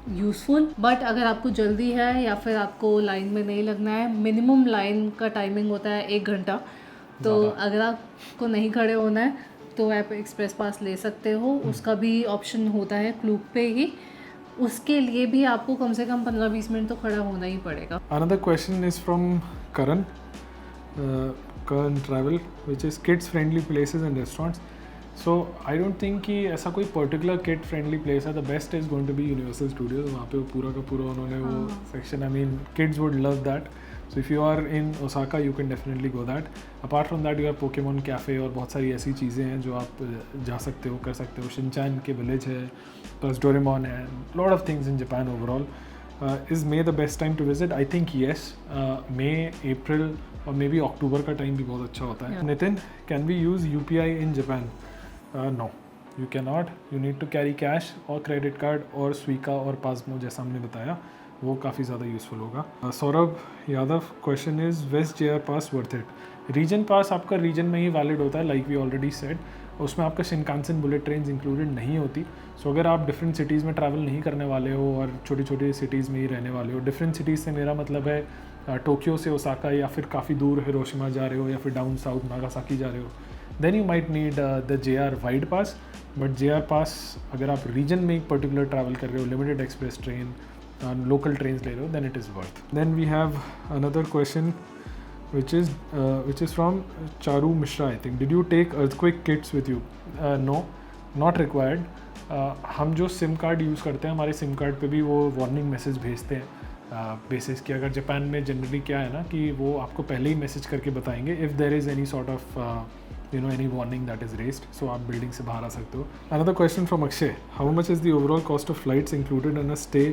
Speaker 2: useful, but अगर आपको जल्दी है या फिर आपको लाइन में नहीं लगना है, मिनिमम लाइन का टाइमिंग होता है 1 घंटा. तो अगर आपको नहीं खड़े होना है तो आप एक्सप्रेस पास ले सकते हो. उसका भी ऑप्शन होता है क्लूक पे ही. उसके लिए भी आपको कम से कम 15-20 मिनट तो खड़ा होना ही पड़ेगा.
Speaker 1: Another question is from Karan. Karan Travel, which is kids friendly places and restaurants. So I don't think कि ऐसा कोई particular kid friendly place है. The best is going to be Universal Studios. वहाँ पे वो पूरा का पूरा उन्होंने वो section, I mean kids would love that. So if you are in Osaka, you can definitely go that. Apart from that, you have Pokemon Cafe और बहुत सारी ऐसी चीज़ें हैं जो आप जा सकते हो, कर सकते हो. शिनचैन के विलेज है, प्लस डोरेमोन है. Lot of things in Japan overall. Is May the best time to visit? I think yes. May, April और मे बी अक्टूबर का टाइम भी बहुत अच्छा होता है. Nitin, can we use UPI in Japan? No, you can not. You need to carry cash और credit card और Suica और पासमो जैसा हमने बताया, वो काफ़ी ज़्यादा यूज़फुल होगा. Saurabh Yadav, question is west JR pass worth it? Region pass आपका रीजन में ही वैलिड होता है, लाइक वी ऑलरेडी सेड. उसमें आपका शिनकानसेन बुलेट ट्रेन इंक्लूडेड नहीं होती. सो अगर आप डिफरेंट सिटीज़ में ट्रैवल नहीं करने वाले हो और छोटी छोटी सिटीज़ में ही रहने वाले हो, डिफरेंट सिटीज़ से मेरा मतलब है टोक्यो से ओसाका या फिर काफ़ी दूर हिरोशिमा जा रहे हो या फिर डाउन साउथ नागासाकी जा रहे हो, then you might need the JR wide pass. But JR pass अगर आप रीजन में पर्टिकुलर ट्रैवल कर रहे हो, limited express train, local train ले रहे हो, then it is worth. Then we have another question which is from Charu Mishra, I think. Did you take earthquake kits with you? No, not required. हम जो SIM card use करते हैं, हमारे SIM card पे भी वो warning message भेजते हैं बेसिस कि अगर जापान में जनरली क्या है ना कि वो आपको पहले ही मैसेज करके बताएंगे if there is any sort of any warning that is raised, so आप बिल्डिंग से बाहर आ सकते हो. Another question from Akshay, how much is the overall cost of flights included in a stay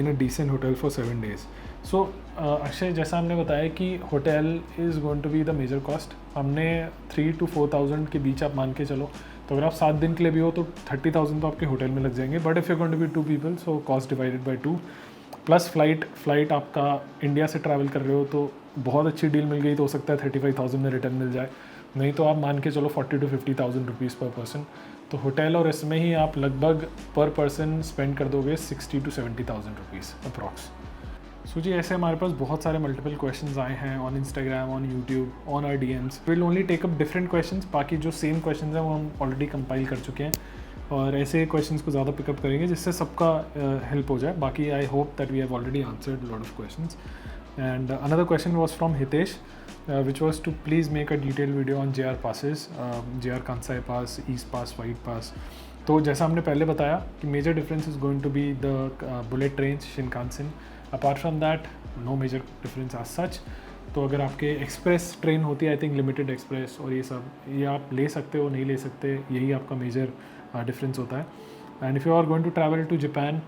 Speaker 1: in a decent hotel for 7 days? So Akshay, जैसा हमने बताया कि hotel is going to be the major cost. हमने 3,000 to 4,000 के बीच आप मान के चलो. तो अगर आप 7 दिन के लिए भी हो तो 30,000 तो आपके होटल में लग जाएंगे. But if you going to be 2 people, so cost divided by 2 plus flight आपका इंडिया से ट्रैवल कर रहे हो तो बहुत अच्छी डील मिल गई तो हो सकता है 35,000 में रिटर्न मिल जाए. नहीं तो आप मान के चलो 40,000 to 50,000 रुपीज़ पर पर्सन. तो होटल और इसमें ही आप लगभग पर पर्सन स्पेंड कर दोगे 60,000 to 70,000 रुपीज़ अप्रॉक्स. सो जी, ऐसे हमारे पास बहुत सारे मल्टीपल क्वेश्चंस आए हैं on Instagram, on YouTube, on our DMs. Will only take up different questions. बाकी जो सेम क्वेश्चंस हैं वो हम ऑलरेडी कंपाइल कर चुके हैं और ऐसे क्वेश्चंस को ज़्यादा पिकअप करेंगे जिससे सबका हेल्प हो जाए. बाकी I hope that we have already answered lot of questions. And another question was from Hitesh, which was to please make a detailed video on JR passes, JR Kansai Pass, East Pass, White Pass. तो जैसा हमने पहले बताया कि major difference is going to be the bullet trains Shinkansen. Apart from that no major difference as such. तो अगर आपके express train होती है, आई थिंक लिमिटेड एक्सप्रेस और ये सब, ये आप ले सकते हो, नहीं ले सकते, यही आपका मेजर डिफरेंस होता है. And if you are going to travel to Japan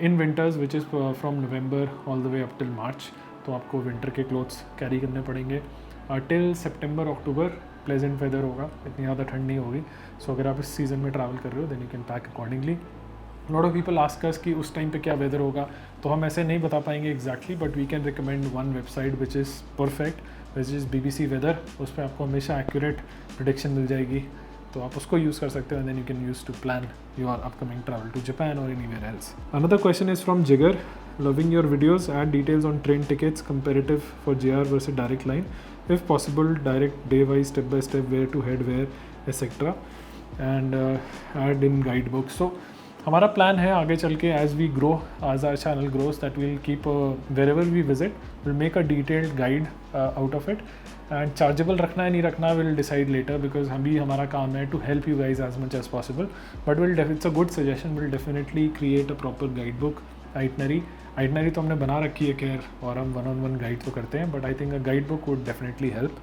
Speaker 1: in winters which is from November all the way up till March, तो आपको विंटर के क्लोथ्स कैरी करने पड़ेंगे. Till September October pleasant weather होगा, इतनी ज़्यादा ठंड नहीं होगी. सो अगर आप इस सीज़न में ट्रैवल कर रहे हो then you can pack accordingly. Lot of people ask us कि उस टाइम पे क्या वेदर होगा, तो हम ऐसे नहीं बता पाएंगे exactly, but we can recommend one website which is perfect, which is BBC weather. उस पर आपको हमेशा एक्यूरेट प्रेडिक्शन मिल जाएगी, तो आप उसको यूज़ कर सकते हो. And then you can use to plan your upcoming travel to Japan और anywhere else. Another question is from Jigar. Loving your videos, add details on train tickets comparative for JR versus direct line. If possible, direct day wise, step by step, where to head, where, etc. And add in guidebook. So हमारा plan है आगे चल के as we grow, as our channel grows, that will keep wherever we visit will make a detailed guide out of it. And chargeable रखना है नहीं रखना will decide letter, because हम भी हमारा काम है to help you guys as much as possible. But will it's a good suggestion, will definitely create a proper guide book. Itinerary तो हमने बना रखी है खैर, और हम 1-on-1 गाइड तो करते हैं, but I think a guide book would definitely help.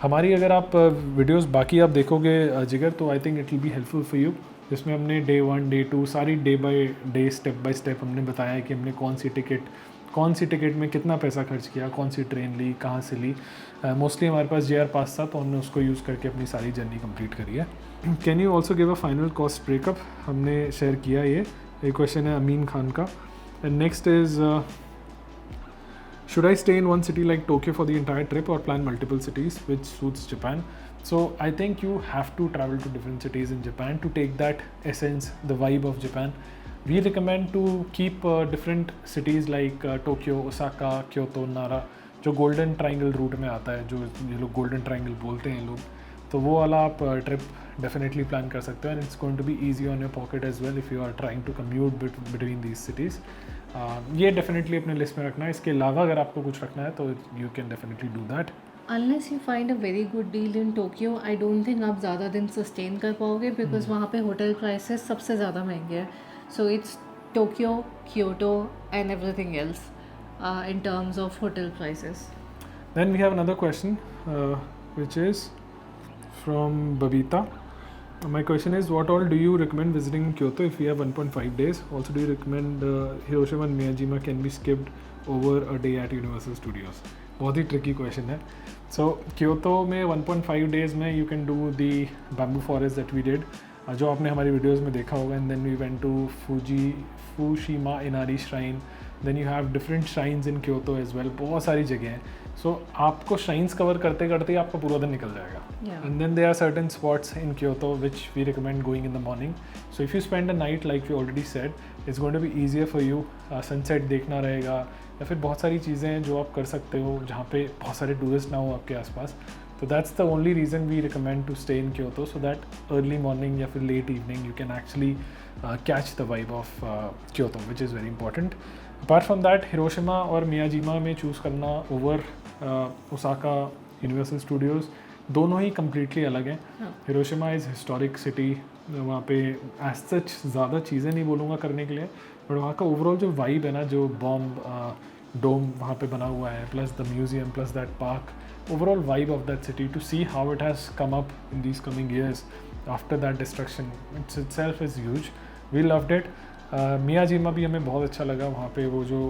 Speaker 1: हमारी अगर आप वीडियोस बाकी आप देखोगे जिगर, तो I think it will be helpful for you. जिसमें हमने डे 1 डे 2 सारी day by day step by step हमने बताया है कि हमने कौन सी टिकट में कितना पैसा खर्च किया, कौन सी ट्रेन ली, कहाँ से ली. मोस्टली हमारे पास JR पास था, तो हमने उसको यूज़ करके अपनी सारी जर्नी कंप्लीट करी है. Can you also give a final cost breakup, हमने शेयर किया ये क्वेश्चन है अमीन खान का. And next is, should I stay in one city like Tokyo for the entire trip or plan multiple cities, which suits Japan? So I think you have to travel to different cities in Japan to take that essence, the vibe of Japan. We recommend to keep different cities like Tokyo, Osaka, Kyoto, Nara, जो golden triangle root में आता है, जो ये लोग golden triangle बोलते हैं लोग, तो वो वाला आप ट्रिप डेफिनेटली प्लान कर सकते हो. And it's going to be easy on your pocket as well if you are trying to commute between these cities. ये डेफिनेटली अपने लिस्ट में रखना है. इसके अलावा अगर आपको कुछ रखना है तो you can definitely do that.
Speaker 2: Unless you find a very good deal in Tokyo, I don't think आप ज़्यादा दिन सस्टेन कर पाओगे, बिकॉज वहाँ पे होटल प्राइसेस सबसे ज़्यादा महंगे हैं. So it's Tokyo, Kyoto and everything else in terms of hotel prices.
Speaker 1: Then we have another question, which is from Babita. My question is, what all do you recommend visiting Kyoto if we have 1.5 days? Also, do you recommend Hiroshima and Miyajima can be skipped over a day at Universal Studios? बहुत ही tricky question है. सो Kyoto में 1.5 days में you can do the bamboo forest that we did, जो आपने हमारी videos में देखा होगा. And then we went to Fushimi Inari shrine. Then you have different shrines in Kyoto as well. बहुत सारी जगह हैं. सो आपको श्राइन्स कवर करते करते आपका पूरा दिन निकल जाएगा. And then there are certain spots in Kyoto which we recommend going in the morning. So if you spend a night like we already said, it's going to be easier for you. Sunset देखना रहेगा, या फिर बहुत सारी चीज़ें हैं जो आप कर सकते हो जहाँ पे बहुत सारे टूरिस्ट ना हो आपके आसपास. तो that's the only reason we recommend to stay in Kyoto, so that early morning या फिर late evening you can actually catch the vibe of Kyoto, which is very important. Apart from that, Hiroshima और Miyajima में choose करना over Osaka, Universal Studios, दोनों ही completely अलग हैं. Hiroshima is historic city, वहाँ पे एज सच ज़्यादा चीज़ें नहीं बोलूँगा करने के लिए, बट वहाँ का ओवरऑल जो वाइब है ना, जो बॉम्ब डोम वहाँ पे बना हुआ है, plus the museum, plus that park, overall vibe of that city, to see how it has come up in these coming years after that destruction, it's itself is huge. We loved it. Miyajima भी हमें बहुत अच्छा लगा. वहाँ पे वो जो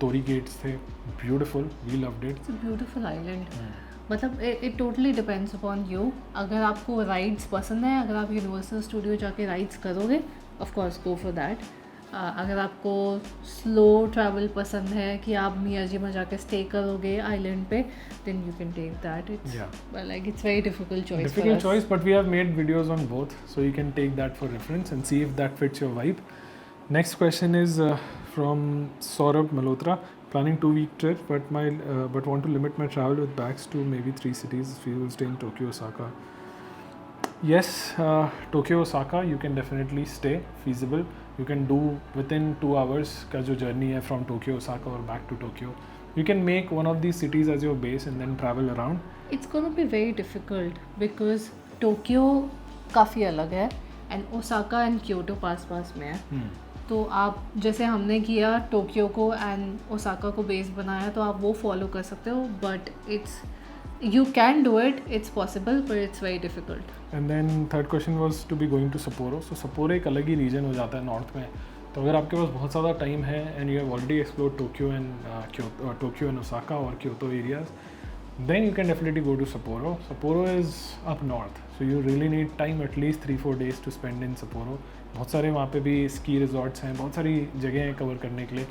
Speaker 1: torii gates थे, beautiful, we loved it.
Speaker 2: It's a beautiful island. मतलब it totally depends upon you. अगर आपको राइड्स पसंद है, अगर आप यूनिवर्सल स्टूडियो जाके राइड्स करोगे, of course go for that. अगर आपको स्लो ट्रैवल पसंद है कि आप मियाजिमा जाके स्टे करोगे आइलैंड पे, then you can take that. It's like it's very difficult choice,
Speaker 1: but we have made videos on both, so you can take that for reference and see if that fits your vibe. Next question is from Saurabh Malhotra. Planning 2-week trip, but want to limit my travel with bags to maybe 3 cities. We will stay in Tokyo, Osaka. Yes, Tokyo, Osaka, you can definitely stay, feasible. You can do within 2 hours का जो journey है from Tokyo, Osaka और back to Tokyo. you can make one of these cities as your base and then travel around.
Speaker 2: It's going to be very difficult because Tokyo काफ़ी अलग है and Osaka and Kyoto पास पास में है. तो आप जैसे हमने किया टोक्यो को एंड ओसाका को बेस बनाया तो आप वो फॉलो कर सकते हो, but it's you can do it, it's possible, but it's very difficult.
Speaker 1: And then third question was to be going to Sapporo. So Sapporo एक अलग ही रीजन हो जाता है नॉर्थ में. तो अगर आपके पास बहुत ज़्यादा टाइम है and you have already explored Tokyo and Osaka और Kyoto areas, then you can definitely go to Sapporo. Sapporo is up north, so you really need time, at least 3-4 days to spend in Sapporo. बहुत सारे वहाँ पे भी ski resorts हैं, बहुत सारी जगह हैं कवर करने के लिए,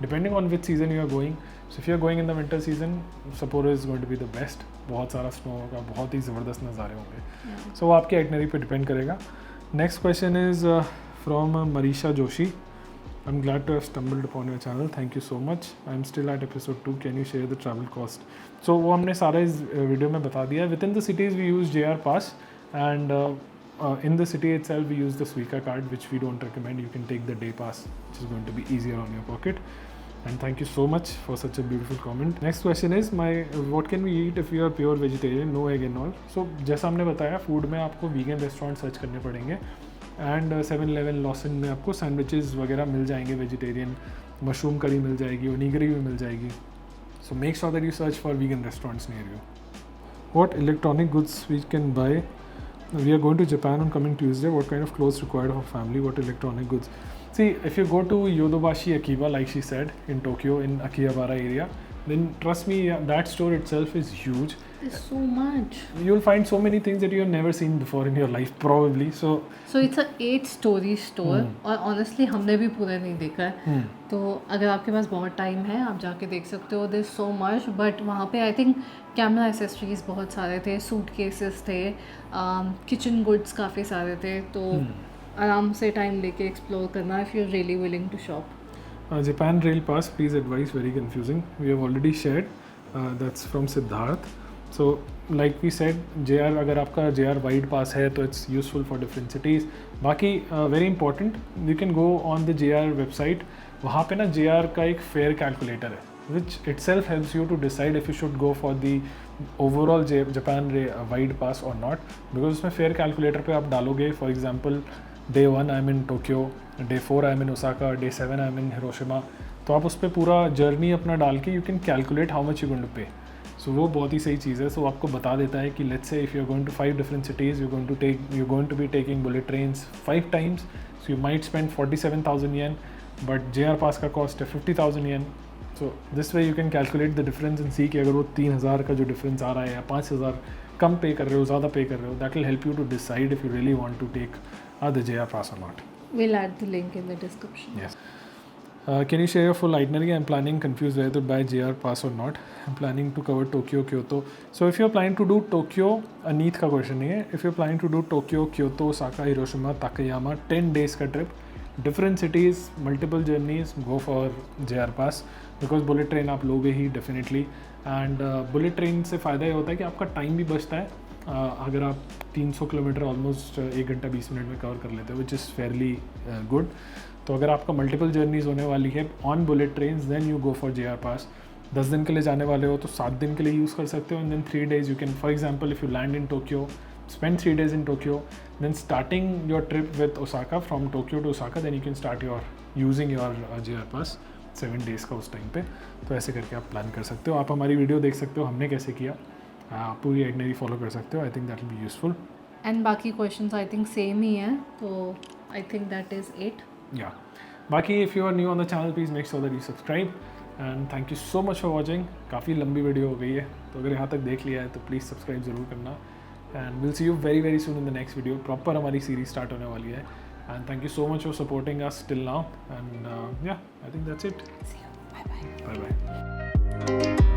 Speaker 1: depending on which season you are going. So if you are going in the winter season, Sapporo is going to be the best. बहुत सारा स्नो होगा, बहुत ही ज़बरदस्त नज़ारे होंगे. So वो आपके आइटनरी पे डिपेंड करेगा. Next question is from Marisha Joshi. I'm glad to have stumbled upon your channel. Thank you so much. I'm still at episode 2. Can you share the travel cost? So वो हमने सारा इस वीडियो में बता दिया है. Within the cities we use JR Pass, and in the city itself we use the Suica card, which we don't recommend. You can take the day pass, which is going to be easier on your pocket. And thank you so much for such a beautiful comment. Next question is what can we eat if we are pure vegetarian, no egg and all? So जैसा हमने बताया, food में आपको vegan restaurant search करने पड़ेंगे and 7-Eleven Lawson में आपको sandwiches वगैरह मिल जाएंगे वेजिटेरियन, मशरूम करी मिल जाएगी, ओनिगरी भी मिल जाएगी. So make sure that you search for vegan restaurants near you. What electronic goods we can buy? We are going to Japan on coming Tuesday. What kind of clothes required for family? What electronic goods? See, if you go to Yodobashi Akiba, like she said, in Tokyo, in Akihabara area, then trust me, that store itself is huge.
Speaker 2: There's so much.
Speaker 1: You'll find so many things that you have never seen before in your life, probably. So
Speaker 2: it's a 8-story store और honestly हमने भी पूरा नहीं देखा है. तो अगर आपके पास बहुत टाइम है आप जाके देख सकते हो. There's so much, but वहाँ पे I think कैमरा एक्सेसरीज बहुत सारे थे, सूट केसेस थे, किचन गुड्स काफ़ी सारे थे. तो आराम से टाइम लेके एक्सप्लोर करना if you're really willing to shop.
Speaker 1: Japan Rail Pass, please advise, very confusing. We have already shared. That's from Siddharth. So like we said, JR अगर आपका JR Wide Pass है तो it's useful for different cities. बाकी very important, you can go on the JR website. वहाँ पे ना JR का एक fare calculator है, which itself helps you to decide if you should go for the overall Japan Wide Pass or not. Because उसमें fare calculator पे आप डालोगे, for example, Day 1 I'm in Tokyo, Day 4 I'm in Osaka, Day 7 I'm in Hiroshima. तो आप उस पर पूरा journey अपना डाल के you can calculate how much you're going to pay. So वो बहुत ही सही चीज़ है. So आपको बता देता है कि let's say if you're going to 5 different cities, you're going to be taking bullet trains 5 times, so you might spend 47,000 yen, but JR Pass का cost है 50,000 yen. So this way you can calculate the difference and see कि अगर वो 3,000 का जो difference आ रहा है या 5,000 कम पे कर रहे हो, ज़्यादा पे कर रहे हो, that will help you to decide if you really want to take the JR Pass or not.
Speaker 2: We'll add the link in the description.
Speaker 1: Yes. Can you share your full itinerary? I'm planning, confused whether to buy JR Pass or not. I'm planning to cover Tokyo, Kyoto. So if you're planning to do Tokyo, Neeth का question नहीं है. If you're planning to do Tokyo, Kyoto, Osaka, Hiroshima, Takayama, 10 days का trip, different cities, multiple journeys, go for JR Pass because bullet train आप लोगे ही definitely. And bullet train से फ़ायदा ये होता है कि आपका टाइम भी बचता है. अगर आप 300 किलोमीटर ऑलमोस्ट 1 घंटा 20 मिनट में कवर कर लेते हो, विच इज़ फेयरली गुड. तो अगर आपका मल्टीपल जर्नीज होने वाली है on bullet trains, then you go for JR pass. 10 दिन के लिए जाने वाले हो तो 7 दिन के लिए यूज़ कर सकते हो. And then 3 days you can, for example if you land in Tokyo, spend 3 days in Tokyo, then starting your trip with Osaka, from Tokyo to Osaka, then you can start using your JR Pass 7 days का उस time पे. तो ऐसे करके आप plan कर सकते हो. आप हमारी वीडियो देख सकते हो हमने कैसे किया, आप पूरी आइटनरी फॉलो कर सकते हो. I think that will be useful.
Speaker 2: And बाकी क्वेश्चंस आई थिंक सेम ही हैं, तो I think that is it.
Speaker 1: या बाकी if you are new on the channel, please make sure that you subscribe. And thank you so much for watching. काफ़ी लंबी video हो गई है, तो अगर यहाँ तक देख लिया है तो प्लीज़ सब्सक्राइब ज़रूर करना. And will see you very very soon in the next video. Proper हमारी सीरीज स्टार्ट होने वाली है. And thank you so much for supporting us till now. And yeah, I think that's it.
Speaker 2: See you. Bye bye.
Speaker 1: Bye bye.